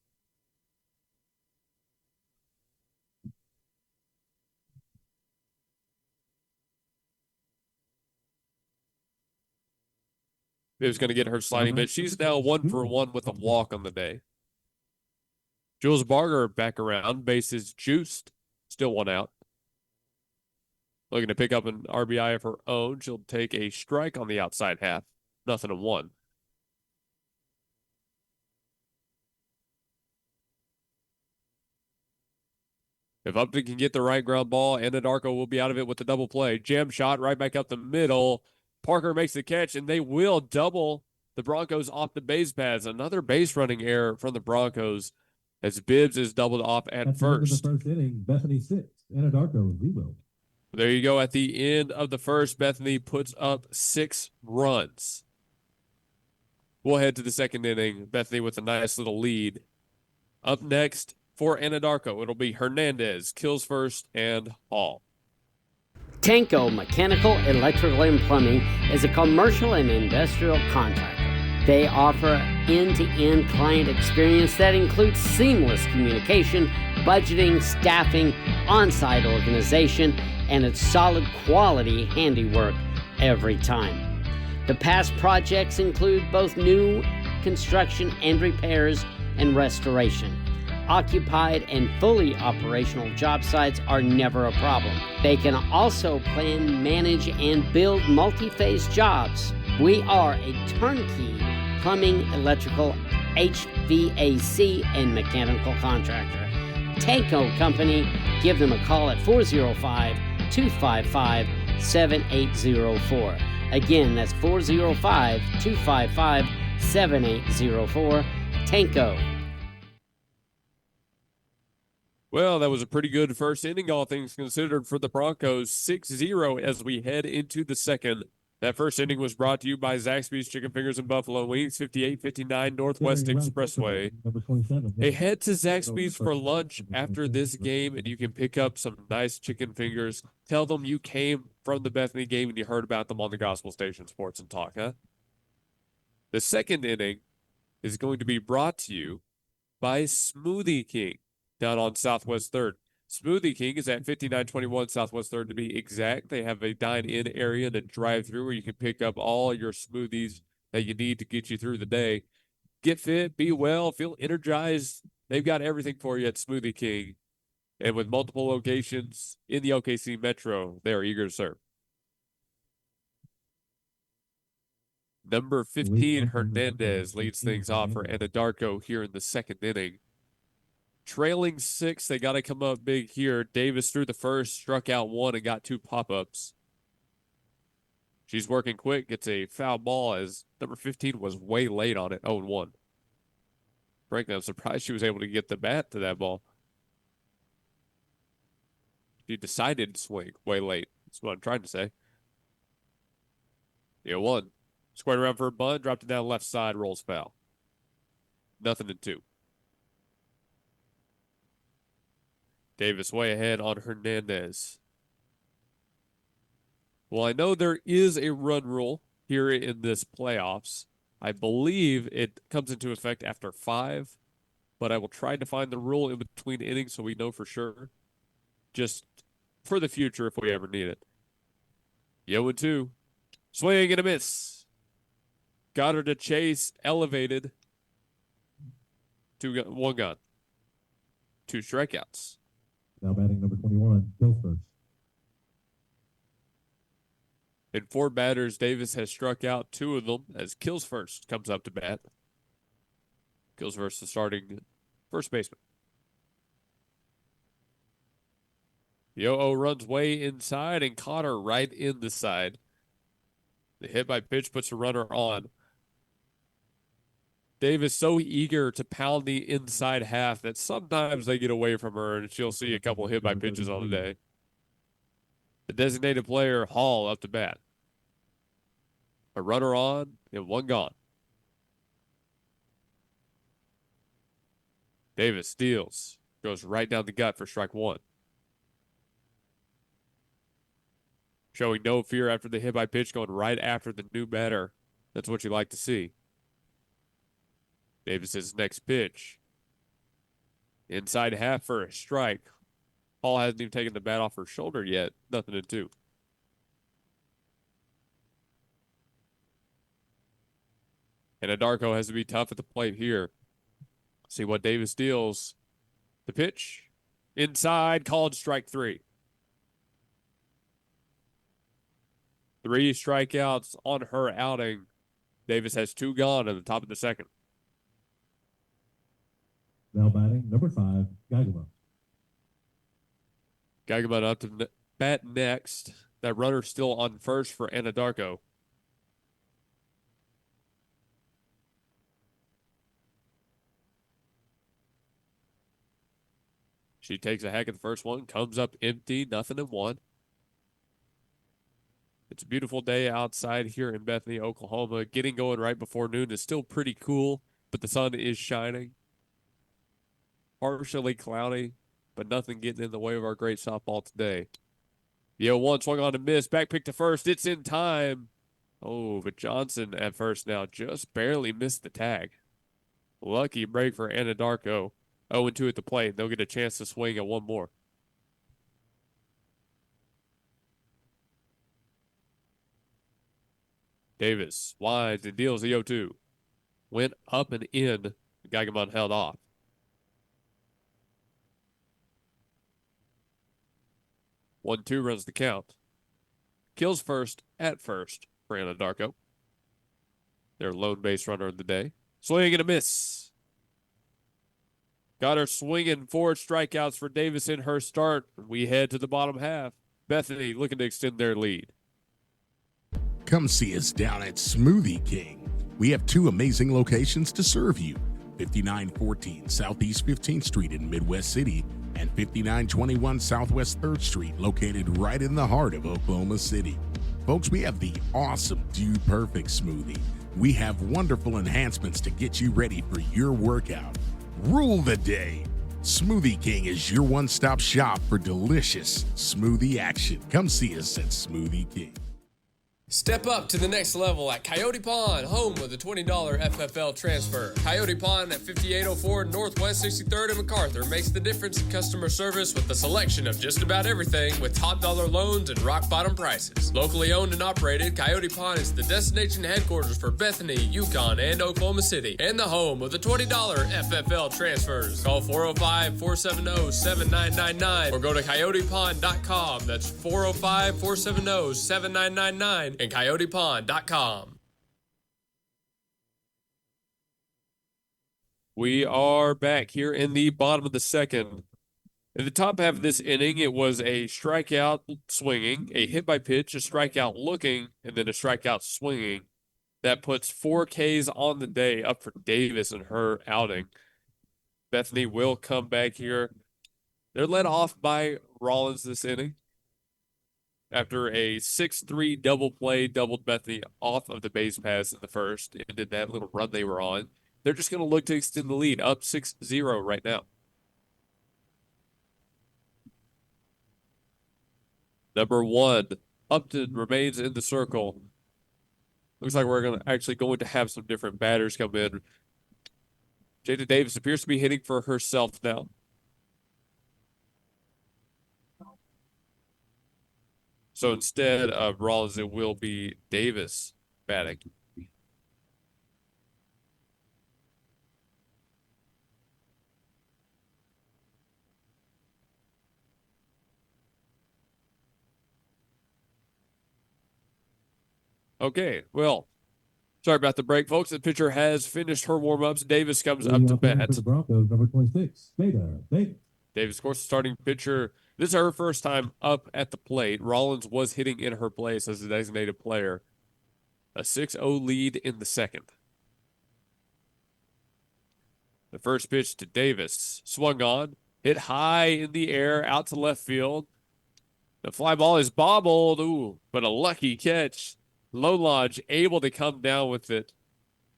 Speaker 1: Bibbs going to get her sliding pitch. She's now 1 for 1 with a walk on the day. Jules Barger back around. Bases juiced. Still 1 out. Looking to pick up an RBI of her own. She'll take a strike on the outside half. 0-1. If Upton can get the right ground ball, Anadarko will be out of it with the double play. Jam shot right back up the middle. Parker makes the catch, and they will double the Broncos off the base paths. Another base running error from the Broncos as Bibbs is doubled off at first.
Speaker 5: The first inning, Bethany 6, Anadarko 0.
Speaker 1: There you go. At the end of the first, Bethany puts up 6 runs. We'll head to the second inning. Bethany with a nice little lead. Up next for Anadarko, it'll be Hernandez, Kills First, and Hall.
Speaker 11: Tanko Mechanical, Electrical, and Plumbing is a commercial and industrial contractor. They offer end-to-end client experience that includes seamless communication, budgeting, staffing, on-site organization, and its solid quality handiwork every time. The past projects include both new construction and repairs and restoration. Occupied and fully operational job sites are never a problem. They can also plan, manage, and build multi-phase jobs. We are a turnkey plumbing, electrical, HVAC, and mechanical contractor. Tanko Company, give them a call at 405-255-7804. Again, that's 405-255-7804. Tanko.
Speaker 1: Well, that was a pretty good first inning, all things considered, for the Broncos. 6-0 as we head into the second. That first inning was brought to you by Zaxby's Chicken Fingers and Buffalo Wings, 5859 Northwest Expressway. Hey, head to Zaxby's for lunch after this game, and you can pick up some nice chicken fingers. Tell them you came from the Bethany game and you heard about them on the Gospel Station Sports and Talk, huh? The second inning is going to be brought to you by Smoothie King down on Southwest 3rd. Smoothie King is at 5921 Southwest 3rd to be exact. They have a dine-in area and a drive-through where you can pick up all your smoothies that you need to get you through the day. Get fit, be well, feel energized. They've got everything for you at Smoothie King. And with multiple locations in the OKC Metro, they are eager to serve. Number 15, Hernandez, leads things off for Anadarko here in the second inning. Trailing 6, they got to come up big here. Davis threw the first, struck out 1, and got 2 pop-ups. She's working quick, gets a foul ball as number 15 was way late on it, 0-1. Frankly, I'm surprised she was able to get the bat to that ball. She decided to swing way late. That's what I'm trying to say. 1. Squared around for a bunt, dropped it down left side, rolls foul. 0-2. Davis way ahead on Hernandez. Well, I know there is a run rule here in this playoffs. I believe it comes into effect after 5, but I will try to find the rule in between innings so we know for sure. Just for the future if we ever need it. 0-2. Swing and a miss. Got her to chase, elevated. 1 gun. 2 strikeouts.
Speaker 5: Now batting number 21, Bill first.
Speaker 1: In 4 batters, Davis has struck out 2 of them as Kills First comes up to bat. Kills First, the starting first baseman. Yo-Oh runs way inside and caught her right in the side. The hit by pitch puts a runner on. Davis so eager to pound the inside half that sometimes they get away from her and she'll see a couple hit by pitches on the day. The designated player, Hall, up to bat. A runner on and 1 gone. Davis steals. Goes right down the gut for strike 1. Showing no fear after the hit by pitch, going right after the new batter. That's what you like to see. Davis's next pitch. Inside half for a strike. Hall hasn't even taken the bat off her shoulder yet. 0-2. And Anadarko has to be tough at the plate here. See what Davis deals. The pitch. Inside, called strike 3. 3 strikeouts on her outing. Davis has 2 gone at the top of the second.
Speaker 5: Now batting number 5, Gagama.
Speaker 1: Gagama up to bat next. That runner still on first for Anadarko. She takes a hack at the first one, comes up empty, 0-1. It's a beautiful day outside here in Bethany, Oklahoma. Getting going right before noon is still pretty cool, but the sun is shining. Partially cloudy, but nothing getting in the way of our great softball today. The 0-1 swung on to miss. Back pick to first. It's in time. Oh, but Johnson at first now just barely missed the tag. Lucky break for Anadarko. 0-2 at the plate. They'll get a chance to swing at one more. Davis winds and deals the 0-2. Went up and in. Geigerman held off. 1-2 runs the count. Kills first at first for Anadarko. Their lone base runner of the day. Swing and a miss. Got her swinging 4 strikeouts for Davis in her start. We head to the bottom half. Bethany looking to extend their lead.
Speaker 6: Come see us down at Smoothie King. We have 2 amazing locations to serve you. 5914 Southeast 15th Street in Midwest City and 5921 Southwest 3rd Street, located right in the heart of Oklahoma City. Folks, we have the awesome Dude Perfect smoothie. We have wonderful enhancements to get you ready for your workout. Rule the day. Smoothie King is your one-stop shop for delicious smoothie action. Come see us at Smoothie King.
Speaker 9: Step up to the next level at Coyote Pond, home of the $20 FFL transfer. Coyote Pond at 5804 Northwest 63rd and MacArthur makes the difference in customer service with a selection of just about everything with top dollar loans and rock bottom prices. Locally owned and operated, Coyote Pond is the destination headquarters for Bethany, Yukon, and Oklahoma City, and the home of the $20 FFL transfers. Call 405-470-7999 or go to coyotepond.com. That's 405-470-7999. and coyotepond.com.
Speaker 1: We are back here in the bottom of the second. In the top half of this inning, it was a strikeout swinging, a hit by pitch, a strikeout looking, and then a strikeout swinging. That puts 4 Ks on the day up for Davis in her outing. Bethany will come back here. They're led off by Rollins this inning. After a 6-3 double play, doubled Bethany off of the base pass in the first, ended that little run they were on. They're just going to look to extend the lead, up 6-0 right now. Number 1, Upton remains in the circle. Looks like we're going to have some different batters come in. Jada Davis appears to be hitting for herself now. So instead of Rollins, it will be Davis batting. Okay, well, sorry about the break, folks. The pitcher has finished her warm-ups. Davis comes up to bat.
Speaker 5: For the Broncos, number 26, Davis.
Speaker 1: Davis, of course, starting pitcher. This is her first time up at the plate. Rollins was hitting in her place as a designated player. A 6-0 lead in the second. The first pitch to Davis. Swung on. Hit high in the air out to left field. The fly ball is bobbled. Ooh, but a lucky catch. Low Lodge able to come down with it.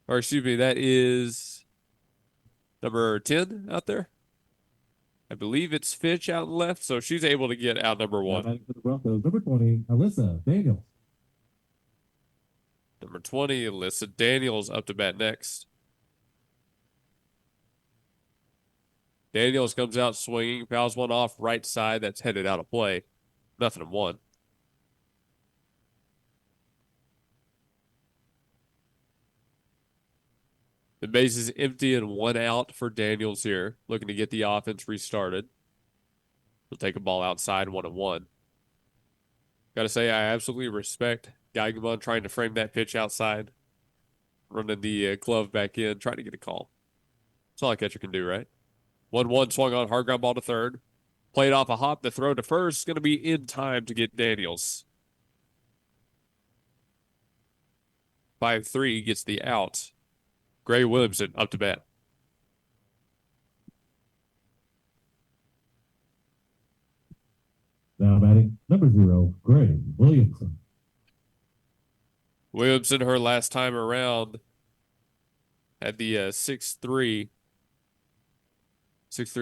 Speaker 1: Or excuse me, that is number 10 out there. I believe it's Fitch out left, so she's able to get out number 1.
Speaker 5: For the Broncos, number 20, Alyssa Daniels.
Speaker 1: Number 20, Alyssa Daniels up to bat next. Daniels comes out swinging, fouls one off right side. That's headed out of play. 0-1. The base is empty and 1 out for Daniels here, looking to get the offense restarted. He'll take a ball outside, 1-1. Got to say, I absolutely respect Geigerman trying to frame that pitch outside, running the glove back in, trying to get a call. That's all a catcher can do, right? 1-1 swung on, hard ground ball to third. Played off a hop. The throw to first is going to be in time to get Daniels. 5-3 gets the out. Gray Williamson up to bat.
Speaker 5: Now batting, number 0, Gray Williamson.
Speaker 1: Williamson, her last time around, had the 6-3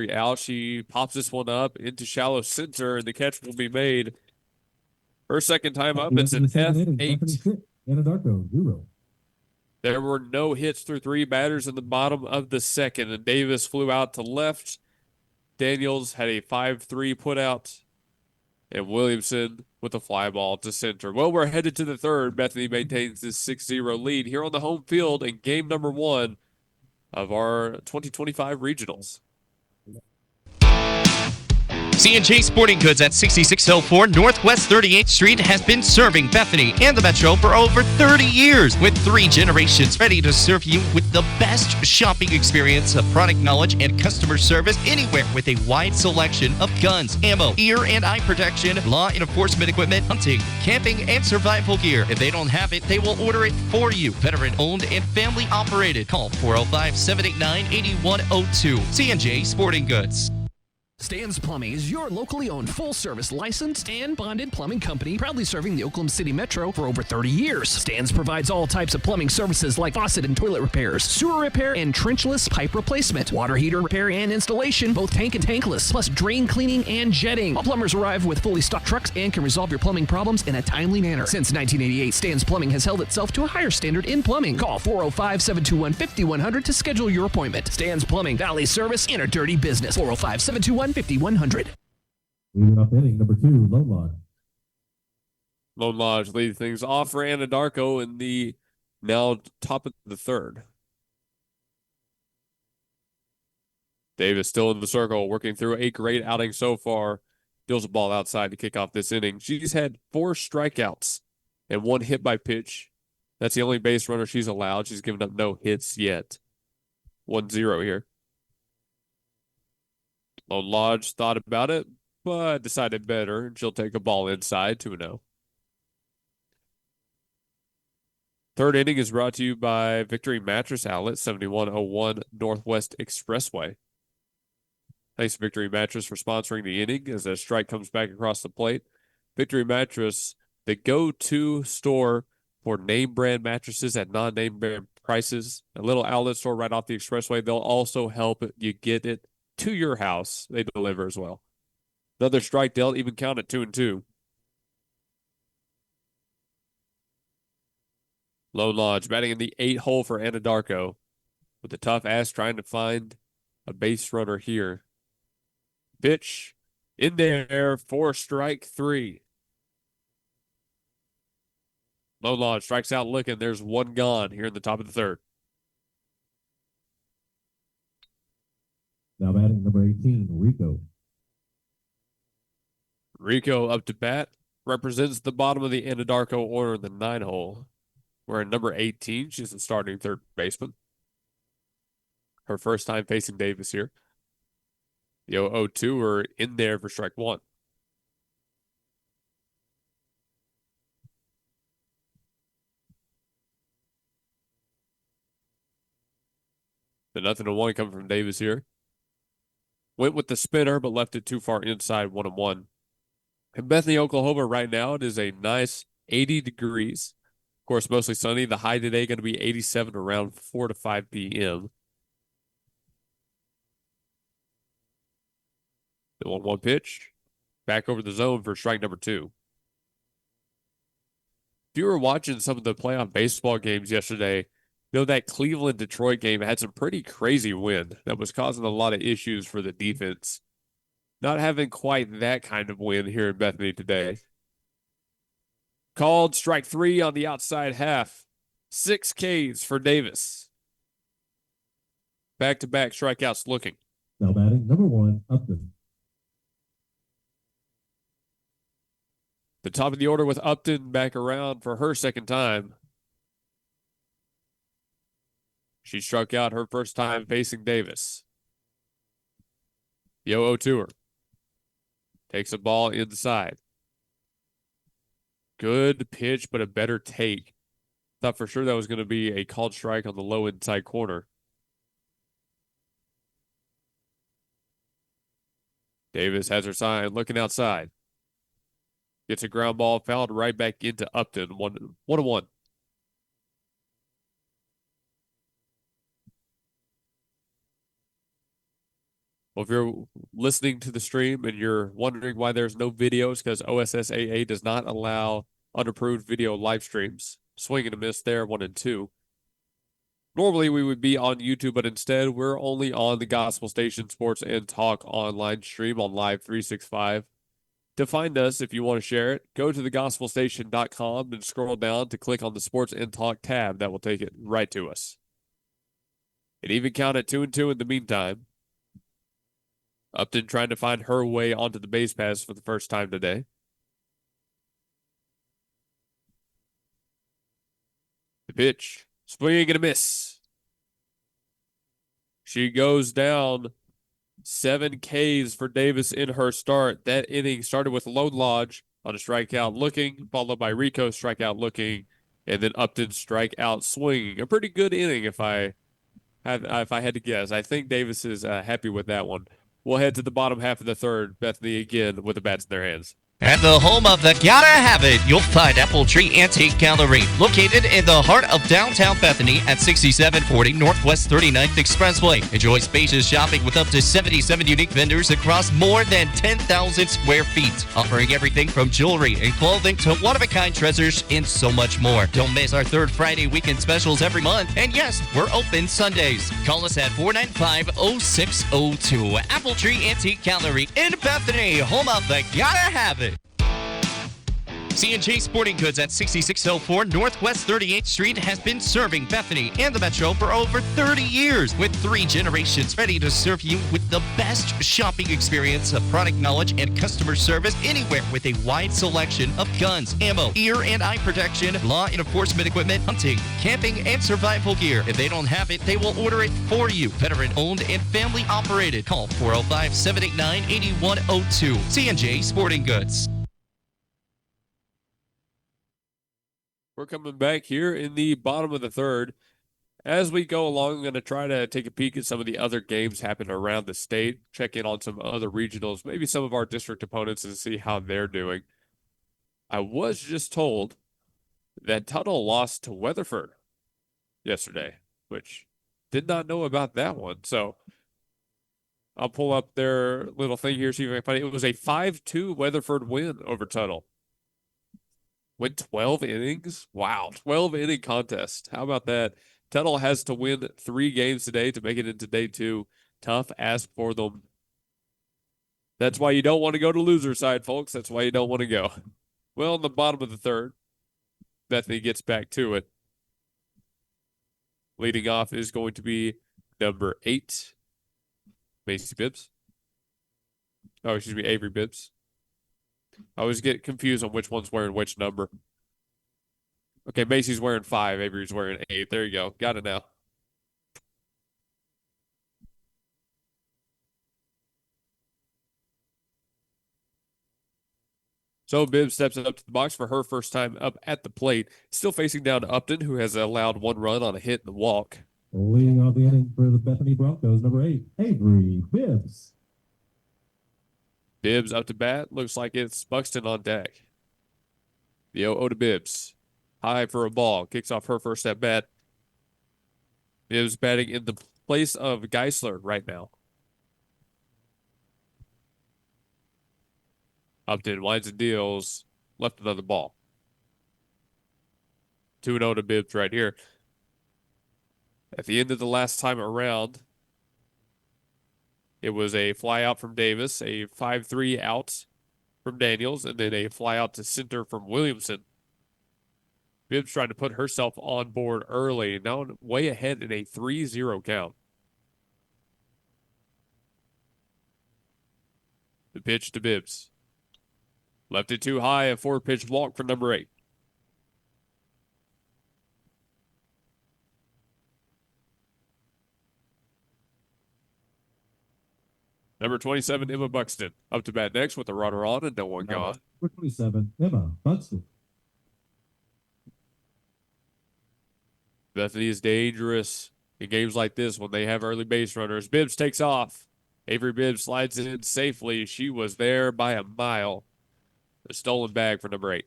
Speaker 1: out. She pops this one up into shallow center, and the catch will be made. Her second time up, it's an F8.
Speaker 5: Anadarko, 0.
Speaker 1: There were no hits through 3 batters in the bottom of the second, and Davis flew out to left. Daniels had a 5-3 putout, and Williamson with a fly ball to center. Well, we're headed to the third. Bethany maintains this 6-0 lead here on the home field in game number 1 of our 2025 regionals.
Speaker 8: C&J Sporting Goods at 6604 Northwest 38th Street has been serving Bethany and the Metro for over 30 years, with 3 generations ready to serve you with the best shopping experience of product knowledge and customer service anywhere, with a wide selection of guns, ammo, ear and eye protection, law enforcement equipment, hunting, camping, and survival gear. If they don't have it, they will order it for you. Veteran owned and family operated. Call 405-789-8102. C&J Sporting Goods.
Speaker 12: Stan's Plumbing is your locally owned full-service licensed and bonded plumbing company, proudly serving the Oklahoma City Metro for over 30 years. Stan's provides all types of plumbing services like faucet and toilet repairs, sewer repair and trenchless pipe replacement, water heater repair and installation, both tank and tankless, plus drain cleaning and jetting. All plumbers arrive with fully stocked trucks and can resolve your plumbing problems in a timely manner. Since 1988, Stan's Plumbing has held itself to a higher standard in plumbing. Call 405-721-5100 to schedule your appointment. Stan's Plumbing, Valley Service in a dirty business. 405-721-5100.
Speaker 5: Leading off inning number 2, Lone Lodge.
Speaker 1: Lone Lodge leads things off for Anadarko in the now top of the third. Davis still in the circle, working through a great outing so far. Deals a ball outside to kick off this inning. She's had 4 strikeouts and 1 hit by pitch. That's the only base runner she's allowed. She's given up no hits yet. 1-0 here. Lone Lodge thought about it, but decided better. She'll take a ball inside, 2-0. Third inning is brought to you by Victory Mattress Outlet, 7101 Northwest Expressway. Thanks to Victory Mattress for sponsoring the inning as a strike comes back across the plate. Victory Mattress, the go-to store for name brand mattresses at non-name brand prices. A little outlet store right off the expressway. They'll also help you get it to your house. They deliver as well. Another strike dealt, even count at 2-2. Lone Lodge batting in the 8 hole for Anadarko with a tough ass trying to find a base runner here. Pitch in there for strike 3. Lone Lodge strikes out looking. There's 1 gone here in the top of the third.
Speaker 5: Now batting number 18, Rico.
Speaker 1: Rico up to bat, represents the bottom of the Anadarko order in the 9 hole. We're in number 18. She's the starting third baseman. Her first time facing Davis here. The 0-2 are in there for strike 1. The 0-1 coming from Davis here. Went with the spinner, but left it too far inside, 1-1. In Bethany, Oklahoma right now, it is a nice 80 degrees. Of course, mostly sunny. The high today going to be 87 around 4 to 5 p.m. The 1-1 pitch. Back over the zone for strike number 2. If you were watching some of the playoff baseball games yesterday, you know that Cleveland-Detroit game had some pretty crazy wind that was causing a lot of issues for the defense. Not having quite that kind of wind here in Bethany today. Called strike 3 on the outside half. 6 Ks for Davis. Back-to-back strikeouts looking.
Speaker 5: Now batting number 1, Upton.
Speaker 1: The top of the order with Upton back around for her second time. She struck out her first time facing Davis. The 0-2 her. Takes a ball inside. Good pitch, but a better take. Thought for sure that was going to be a called strike on the low inside corner. Davis has her sign, looking outside. Gets a ground ball, fouled right back into Upton. 1-1. Well, if you're listening to the stream and you're wondering why there's no videos, because OSSAA does not allow unapproved video live streams. Swing and a miss there, 1-2. Normally we would be on YouTube, but instead we're only on the Gospel Station Sports and Talk online stream on Live 365. To find us, if you want to share it, go to thegospelstation.com and scroll down to click on the Sports and Talk tab. That will take it right to us. And even count at 2-2 in the meantime. Upton trying to find her way onto the base pass for the first time today. The pitch. Swing and a miss. She goes down 7 Ks for Davis in her start. That inning started with Lone Lodge on a strikeout looking, followed by Rico strikeout looking, and then Upton strikeout swinging. A pretty good inning if I had to guess. I think Davis is happy with that one. We'll head to the bottom half of the third. Bethany again with the bats in their hands.
Speaker 8: At the home of the Gotta Have It, you'll find Apple Tree Antique Gallery, located in the heart of downtown Bethany at 6740 Northwest 39th Expressway. Enjoy spacious shopping with up to 77 unique vendors across more than 10,000 square feet, offering everything from jewelry and clothing to one-of-a-kind treasures and so much more. Don't miss our third Friday weekend specials every month. And yes, we're open Sundays. Call us at 495-0602. Apple Tree Antique Gallery in Bethany, home of the Gotta Have It. C&J Sporting Goods at 6604 Northwest 38th Street has been serving Bethany and the Metro for over 30 years, with 3 generations ready to serve you with the best shopping experience of product knowledge and customer service anywhere, with a wide selection of guns, ammo, ear and eye protection, law enforcement equipment, hunting, camping, and survival gear. If they don't have it, they will order it for you. Veteran owned and family operated. Call 405-789-8102. C&J Sporting Goods.
Speaker 1: We're coming back here in the bottom of the third. As we go along, I'm going to try to take a peek at some of the other games happening around the state, check in on some other regionals, maybe some of our district opponents, and see how they're doing. I was just told that Tuttle lost to Weatherford yesterday, which did not know about that one. So I'll pull up their little thing here, see if I can find it. It was a 5-2 Weatherford win over Tuttle. Went 12 innings? Wow, 12-inning contest. How about that? Tuttle has to win 3 games today to make it into day 2. Tough ask for them. That's why you don't want to go to loser side, folks. That's why you don't want to go. Well, in the bottom of the third, Bethany gets back to it. Leading off is going to be number 8, Macy Bibbs. Oh, excuse me, Avery Bibbs. I always get confused on which one's wearing which number. Okay, Macy's wearing 5, Avery's wearing 8. There you go. Got it now. So Bibbs steps up to the box for her first time up at the plate. Still facing down to Upton, who has allowed 1 run on a hit and a walk.
Speaker 5: Leading off the inning for the Bethany Broncos, number 8, Avery Bibbs.
Speaker 1: Bibbs up to bat. Looks like it's Buxton on deck. The 0-0 to Bibbs. High for a ball. Kicks off her first at bat. Bibbs batting in the place of Geisler right now. Upton winds and deals. Left another ball. 2-0 to Bibbs right here. At the end of the last time around, it was a fly out from Davis, a 5-3 out from Daniels, and then a fly out to center from Williamson. Bibbs trying to put herself on board early, now way ahead in a 3-0 count. The pitch to Bibbs. Left it too high, a 4-pitch walk for number 8. Number 27, Emma Buxton. Up to bat next with a runner on and no one gone.
Speaker 5: Number 27, Emma Buxton.
Speaker 1: Bethany is dangerous in games like this when they have early base runners. Bibbs takes off. Avery Bibbs slides in safely. She was there by a mile. A stolen bag for number 8.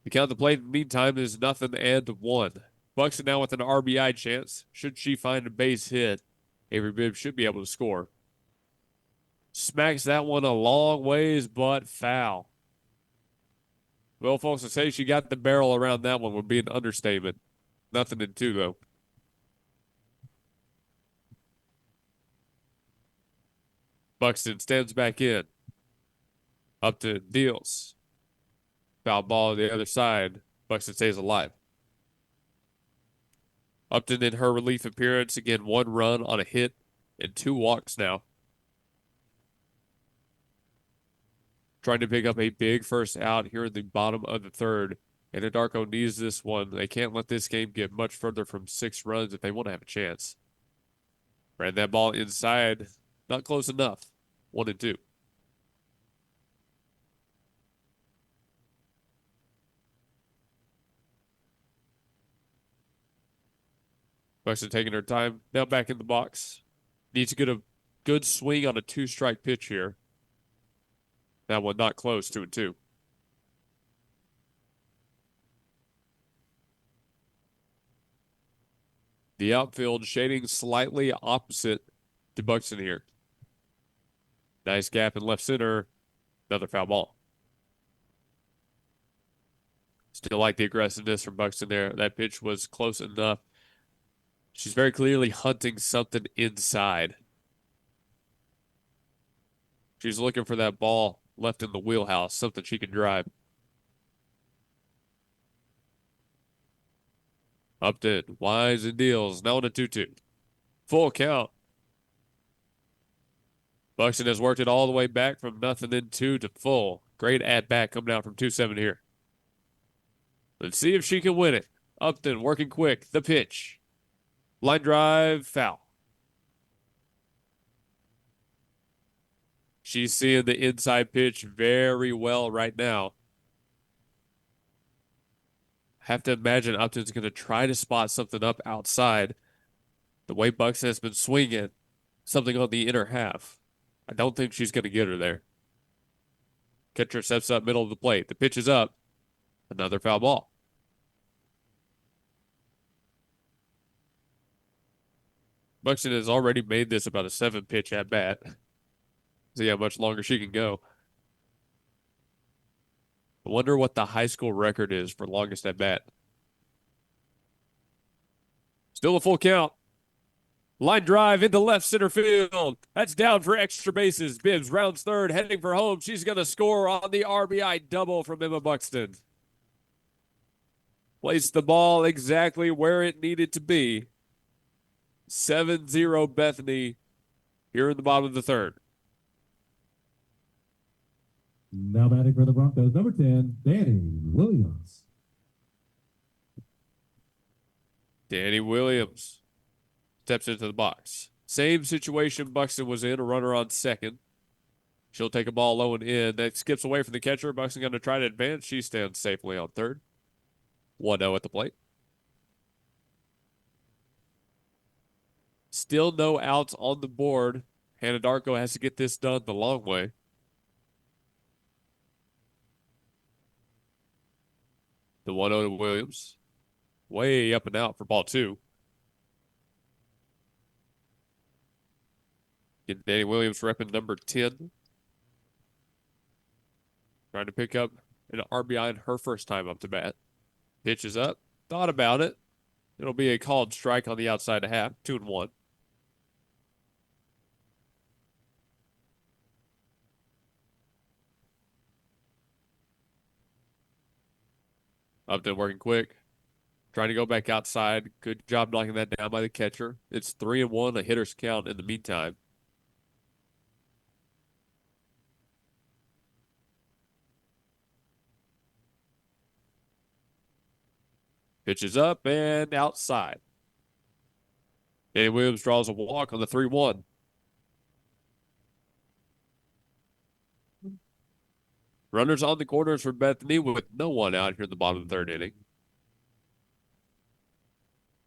Speaker 1: The count of the plate in the meantime is 0-1. Buxton now with an RBI chance. Should she find a base hit, Avery Bibbs should be able to score. Smacks that one a long ways, but foul. Well, folks, to say she got the barrel around that one would be an understatement. Nothing in 2, though. Buxton stands back in. Upton deals. Foul ball on the other side. Buxton stays alive. Upton in her relief appearance. Again, 1 run on a hit and 2 walks now. Trying to pick up a big first out here in the bottom of the 3rd. Anadarko needs this one. They can't let this game get much further from 6 runs if they want to have a chance. Ran that ball inside. Not close enough. 1 and 2. Buxton taking her time. Now back in the box. Needs to get a good swing on a 2-strike pitch here. That one not close, 2 and 2. The outfield shading slightly opposite to Buxton here. Nice gap in left center. Another foul ball. Still like the aggressiveness from Buxton there. That pitch was close enough. She's very clearly hunting something inside. She's looking for that ball left in the wheelhouse, something she can drive. Upton, wise and deals. Now on a 2-2. Full count. Buxton has worked it all the way back from nothing in 2 to full. Great at-bat coming out from 2-7 here. Let's see if she can win it. Upton working quick. The pitch. Line drive, foul. She's seeing the inside pitch very well right now. Have to imagine Upton's going to try to spot something up outside. The way Buxton has been swinging, something on the inner half. I don't think she's going to get her there. Catcher steps up middle of the plate. The pitch is up. Another foul ball. Buxton has already made this about a 7-pitch at bat. See how much longer she can go. I wonder what the high school record is for longest at bat. Still a full count. Line drive into left center field. That's down for extra bases. Bibbs rounds third, heading for home. She's going to score on the RBI double from Emma Buxton. Placed the ball exactly where it needed to be. 7-0 Bethany here in the bottom of the 3rd.
Speaker 5: Now batting for the Broncos, number 10, Danny Williams.
Speaker 1: Danny Williams steps into the box. Same situation Buxton was in, a runner on second. She'll take a ball low and in. That skips away from the catcher. Buxton going to try to advance. She stands safely on third. 1-0 at the plate. Still no outs on the board. Anadarko has to get this done the long way. The 1-0 to Williams. Way up and out for ball 2. Get Danny Williams repping number 10. Trying to pick up an RBI in her first time up to bat. Pitch is up. Thought about it. It'll be a called strike on the outside of half. 2-1. Upton working quick. Trying to go back outside. Good job knocking that down by the catcher. It's 3-1, a hitter's count in the meantime. Pitches up and outside. Danny Williams draws a walk on the 3-1. Runners on the corners for Bethany with no one out here in the bottom of the 3rd inning.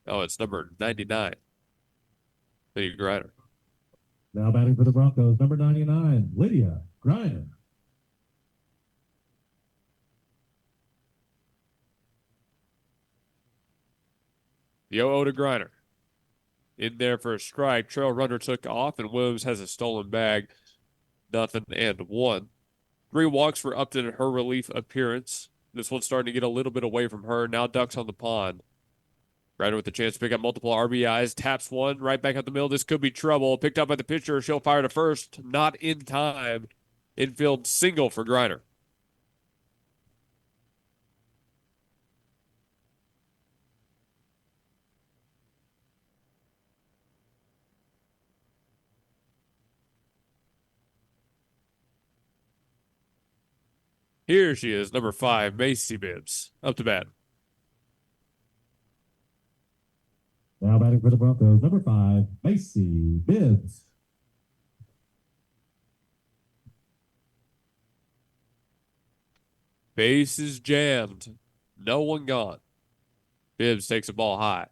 Speaker 1: Oh, it's number 99. Lydia Griner.
Speaker 5: Now batting for the Broncos, number 99, Lydia Griner.
Speaker 1: The 0-0 to Griner. In there for a strike. Trail runner took off, and Williams has a stolen bag. 0-1. 3 walks for Upton in her relief appearance. This one's starting to get a little bit away from her. Now ducks on the pond. Ryder with the chance to pick up multiple RBIs. Taps one right back up the middle. This could be trouble. Picked up by the pitcher. She'll fire to first. Not in time. Infield single for Griner. Here she is, number 5, Macy Bibbs, up to bat.
Speaker 5: Now batting for the Broncos, number 5, Macy Bibbs.
Speaker 1: Base is jammed. No one gone. Bibbs takes the ball high.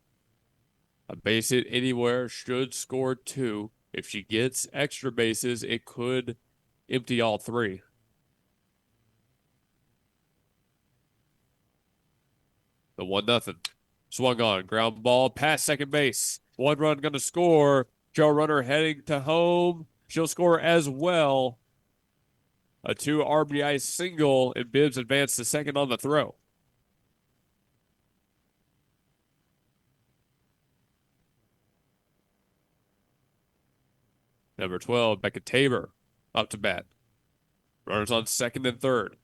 Speaker 1: A base hit anywhere should score 2. If she gets extra bases, it could empty all 3. The 1-0. Swung on. Ground ball past second base. 1 run going to score. Joe runner heading to home. She'll score as well. A 2 RBI single, and Bibbs advanced to second on the throw. Number 12, Becca Tabor, up to bat. Runners on second and third.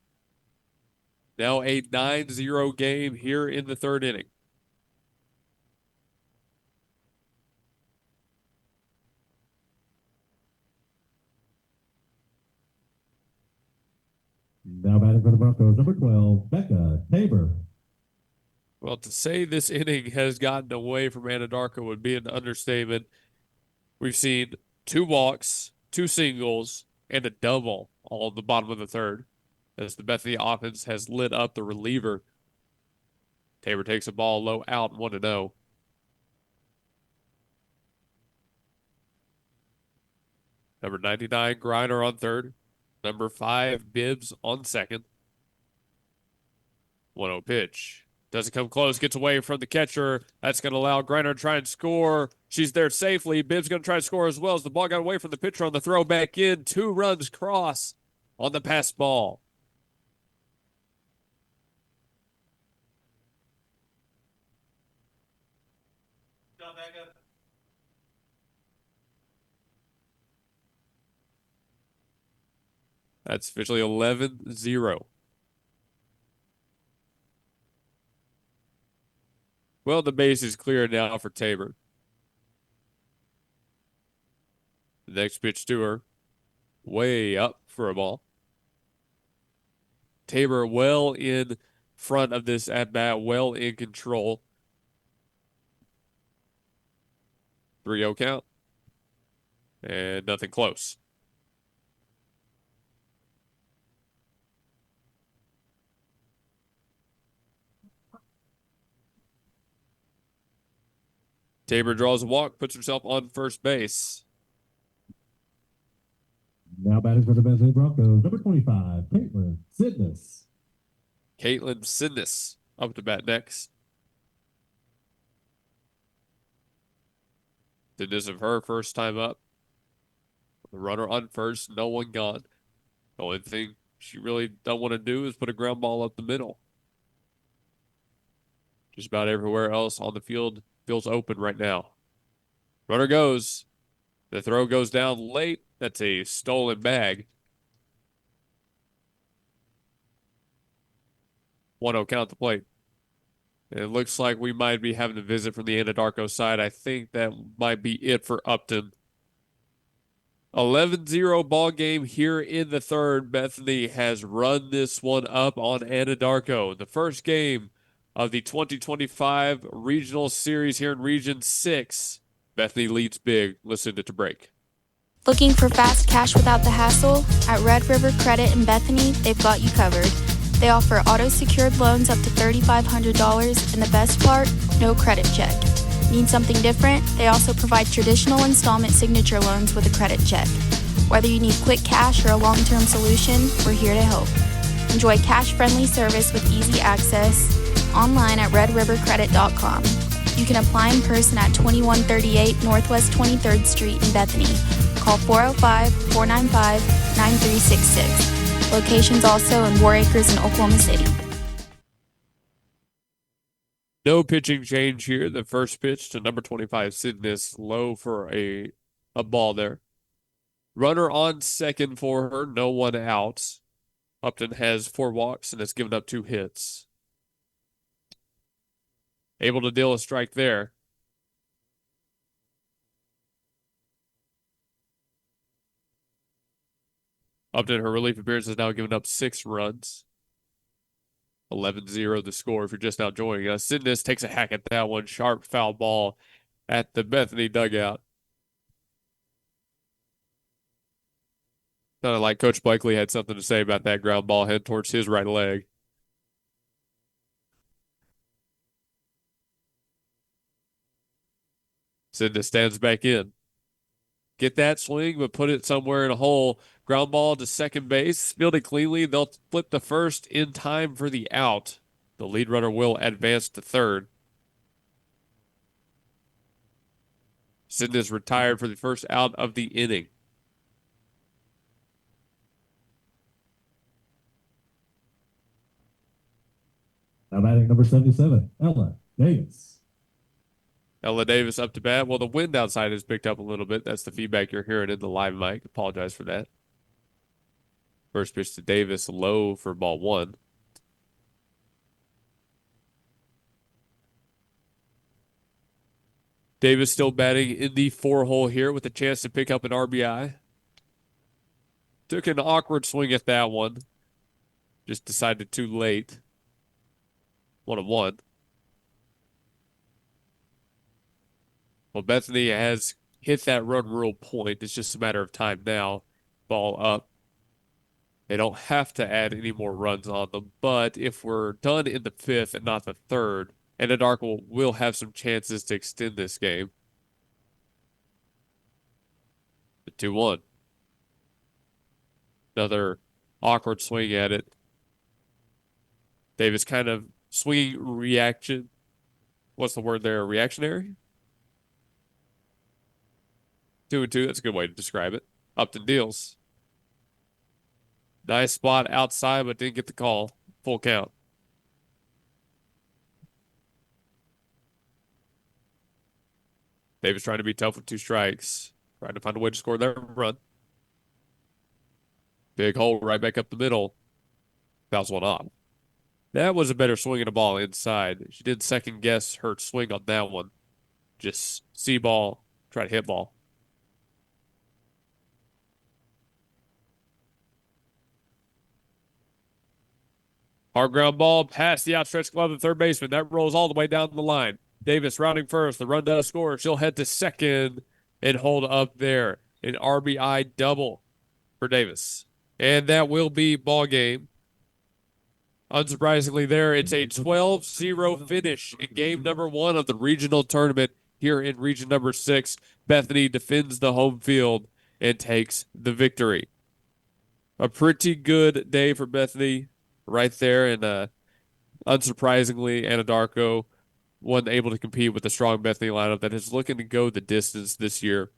Speaker 1: Now a 9-0 game here in the 3rd inning.
Speaker 5: Now batting for the Broncos, number 12, Becca Tabor.
Speaker 1: Well, to say this inning has gotten away from Anadarko would be an understatement. We've seen 2 walks, 2 singles, and a double all at the bottom of the 3rd. As the Bethany offense has lit up the reliever. Tabor takes a ball low out, 1-0. Number 99, Griner on third. Number 5, Bibbs on second. 1-0 pitch. Doesn't come close, gets away from the catcher. That's going to allow Griner to try and score. She's there safely. Bibbs going to try and score as well as the ball got away from the pitcher on the throw back in. 2 runs cross on the pass ball. That's officially 11-0. Well, the base is clear now for Tabor. The next pitch to her. Way up for a ball. Tabor well in front of this at-bat, well in control. 3-0 count. And nothing close. Tabor draws a walk, puts herself on first base.
Speaker 5: Now batting for the Bethany Broncos, number 25, Caitlin Sidness.
Speaker 1: Caitlin Sidness up to bat next. Did this of her first time up. The runner on first, no one gone. The only thing she really don't want to do is put a ground ball up the middle. Just about everywhere else on the field feels open right now. Runner goes. The throw goes down late. That's a stolen bag. 1-0 count at the plate. It looks like we might be having a visit from the Anadarko side. I think that might be it for Upton. 11-0 ball game here in the 3rd. Bethany has run this one up on Anadarko. The first game of the 2025 Regional Series here in Region 6. Bethany leads big. Listen to break.
Speaker 13: Looking for fast cash without the hassle? At Red River Credit in Bethany, they've got you covered. They offer auto-secured loans up to $3,500, and the best part, no credit check. Need something different? They also provide traditional installment signature loans with a credit check. Whether you need quick cash or a long-term solution, we're here to help. Enjoy cash-friendly service with easy access online at redrivercredit.com. You can apply in person at 2138 Northwest 23rd Street in Bethany. Call 405-495-9366. Locations also in War Acres and Oklahoma City.
Speaker 1: No pitching change here. The first pitch to number 25, Sidness, low for a ball there. Runner on second for her, no one out. Upton has 4 walks and has given up 2 hits. Able to deal a strike there. Upton, her relief appearance, has now given up 6 runs. 11-0 the score if you're just now joining us. Sidness takes a hack at that one. Sharp foul ball at the Bethany dugout. Sounded like Coach Blakely had something to say about that ground ball head towards his right leg. Sidness stands back in. Get that swing, but put it somewhere in a hole. Ground ball to second base. Fielded cleanly. They'll flip the first in time for the out. The lead runner will advance to third. Sidness retired for the first out of the inning.
Speaker 5: Now batting number 77, Ella Davis.
Speaker 1: Ella Davis up to bat. Well, the wind outside has picked up a little bit. That's the feedback you're hearing in the live mic. Apologize for that. First pitch to Davis, low for ball 1. Davis still batting in the 4-hole here with a chance to pick up an RBI. Took an awkward swing at that one. Just decided too late. 1-1. Well, Bethany has hit that run rule point. It's just a matter of time now. Ball up. They don't have to add any more runs on them. But if we're done in the 5th and not the 3rd, Anadarko will have some chances to extend this game. The 2-1. Another awkward swing at it. Davis kind of swinging reaction. What's the word there? Reactionary? 2-2. That's a good way to describe it. Upton deals. Nice spot outside, but didn't get the call. Full count. Davis trying to be tough with 2 strikes. Trying to find a way to score that run. Big hole right back up the middle. Fouls one off. That was a better swing of the ball inside. She didn't second guess her swing on that one. Just see ball, try to hit ball. Hard ground ball past the outstretched glove of the third baseman. That rolls all the way down the line. Davis rounding first. The run does score. She'll head to second and hold up there. An RBI double for Davis. And that will be ball game. Unsurprisingly there, it's a 12-0 finish in game number 1 of the regional tournament here in region number 6. Bethany defends the home field and takes the victory. A pretty good day for Bethany right there, and unsurprisingly, Anadarko wasn't able to compete with the strong Bethany lineup that is looking to go the distance this year.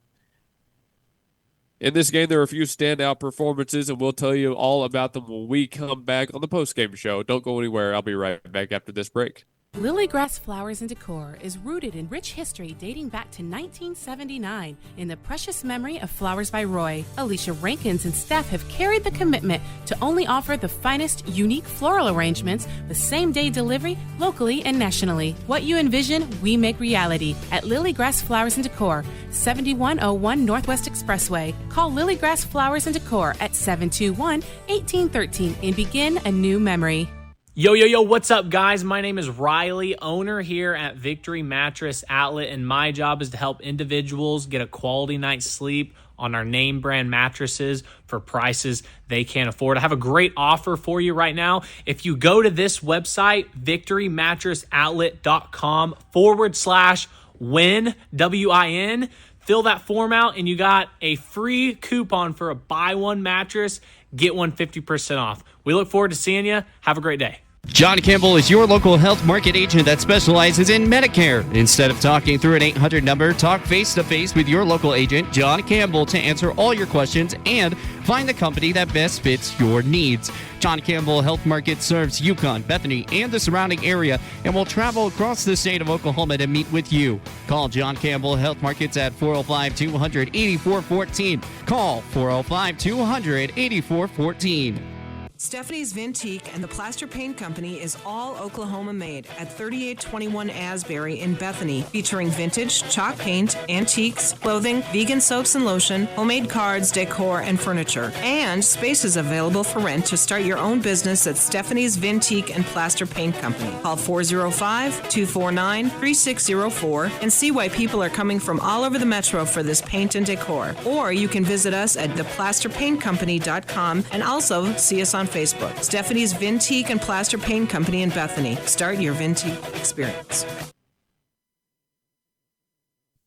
Speaker 1: In this game, there are a few standout performances, and we'll tell you all about them when we come back on the postgame show. Don't go anywhere. I'll be right back after this break.
Speaker 14: Lily Grass Flowers and Decor is rooted in rich history dating back to 1979 in the precious memory of Flowers by Roy. Alicia Rankins and staff have carried the commitment to only offer the finest, unique floral arrangements with same-day delivery locally and nationally. What you envision, we make reality at Lily Grass Flowers and Decor, 7101 Northwest Expressway. Call Lily Grass Flowers and Decor at 721-1813 and begin a new memory.
Speaker 7: Yo, what's up, guys? My name is Riley, owner here at Victory Mattress Outlet, and my job is to help individuals get a quality night's sleep on our name brand mattresses for prices they can't afford. I have a great offer for you right now. If you go to this website, victorymattressoutlet.com/win, WIN, fill that form out, and you got a free coupon for a buy one mattress, get one 50% off. We look forward to seeing you. Have a great day.
Speaker 8: John Campbell is your local health market agent that specializes in Medicare. Instead of talking through an 800 number, talk face-to-face with your local agent, John Campbell, to answer all your questions and find the company that best fits your needs. John Campbell Health Market serves Yukon, Bethany, and the surrounding area and will travel across the state of Oklahoma to meet with you. Call John Campbell Health Markets at 405-200-8414. Call 405-200-8414.
Speaker 15: Stephanie's Vintique and the Plaster Paint Company is all Oklahoma made at 3821 Asbury in Bethany, featuring vintage, chalk paint, antiques, clothing, vegan soaps and lotion, homemade cards, decor, and furniture. And space is available for rent to start your own business at Stephanie's Vintique and Plaster Paint Company. Call 405-249-3604 and see why people are coming from all over the metro for this paint and decor. Or you can visit us at theplasterpaintcompany.com and also see us on Facebook. Stephanie's Vintique and Plaster Paint Company in Bethany. Start your Vintique experience.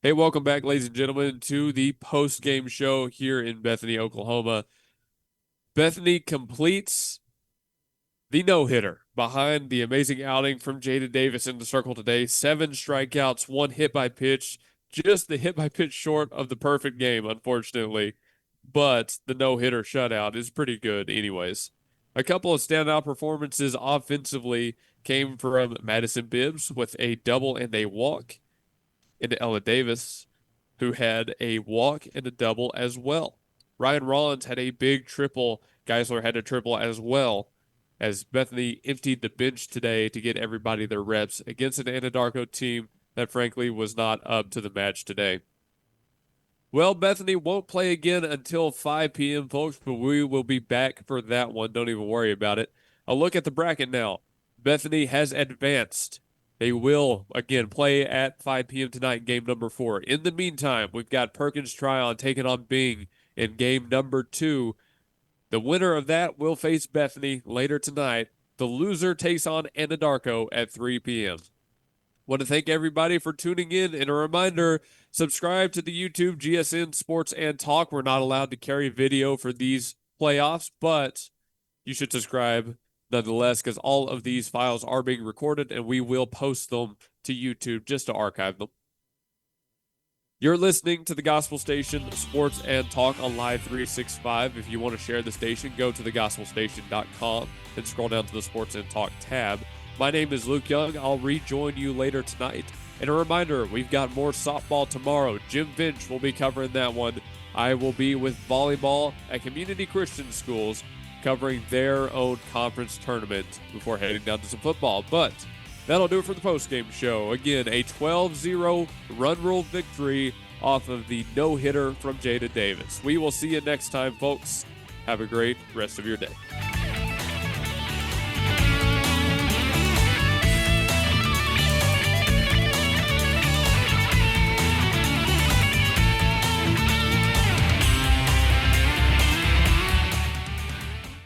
Speaker 1: Hey, welcome back, ladies and gentlemen, to the post-game show here in Bethany, Oklahoma. Bethany completes the no-hitter behind the amazing outing from Jada Davis in the circle today. 7 strikeouts, 1 hit by pitch, just the hit by pitch short of the perfect game, unfortunately. But the no-hitter shutout is pretty good anyways. A couple of standout performances offensively came from Madison Bibbs with a double and a walk, and Ella Davis, who had a walk and a double as well. Ryan Rollins had a big triple. Geisler had a triple as well, as Bethany emptied the bench today to get everybody their reps against an Anadarko team that frankly was not up to the match today. Well, Bethany won't play again until 5 p.m., folks, but we will be back for that one. Don't even worry about it. A look at the bracket now. Bethany has advanced. They will, again, play at 5 p.m. tonight, game number 4. In the meantime, we've got Perkins Tryon taking on Bing in game number 2. The winner of that will face Bethany later tonight. The loser takes on Anadarko at 3 p.m. Want to thank everybody for tuning in, and a reminder, subscribe to the YouTube GSN Sports and Talk. We're not allowed to carry video for these playoffs, but you should subscribe nonetheless, because all of these files are being recorded and we will post them to YouTube just to archive them. You're listening to the Gospel Station Sports and Talk on Live 365. If you want to share the station, go to thegospelstation.com and scroll down to the Sports and Talk tab. My name is Luke Young. I'll rejoin you later tonight. And a reminder, we've got more softball tomorrow. Jim Finch will be covering that one. I will be with volleyball at Community Christian Schools covering their own conference tournament before heading down to some football. But that'll do it for the postgame show. Again, a 12-0 run rule victory off of the no-hitter from Jada Davis. We will see you next time, folks. Have a great rest of your day.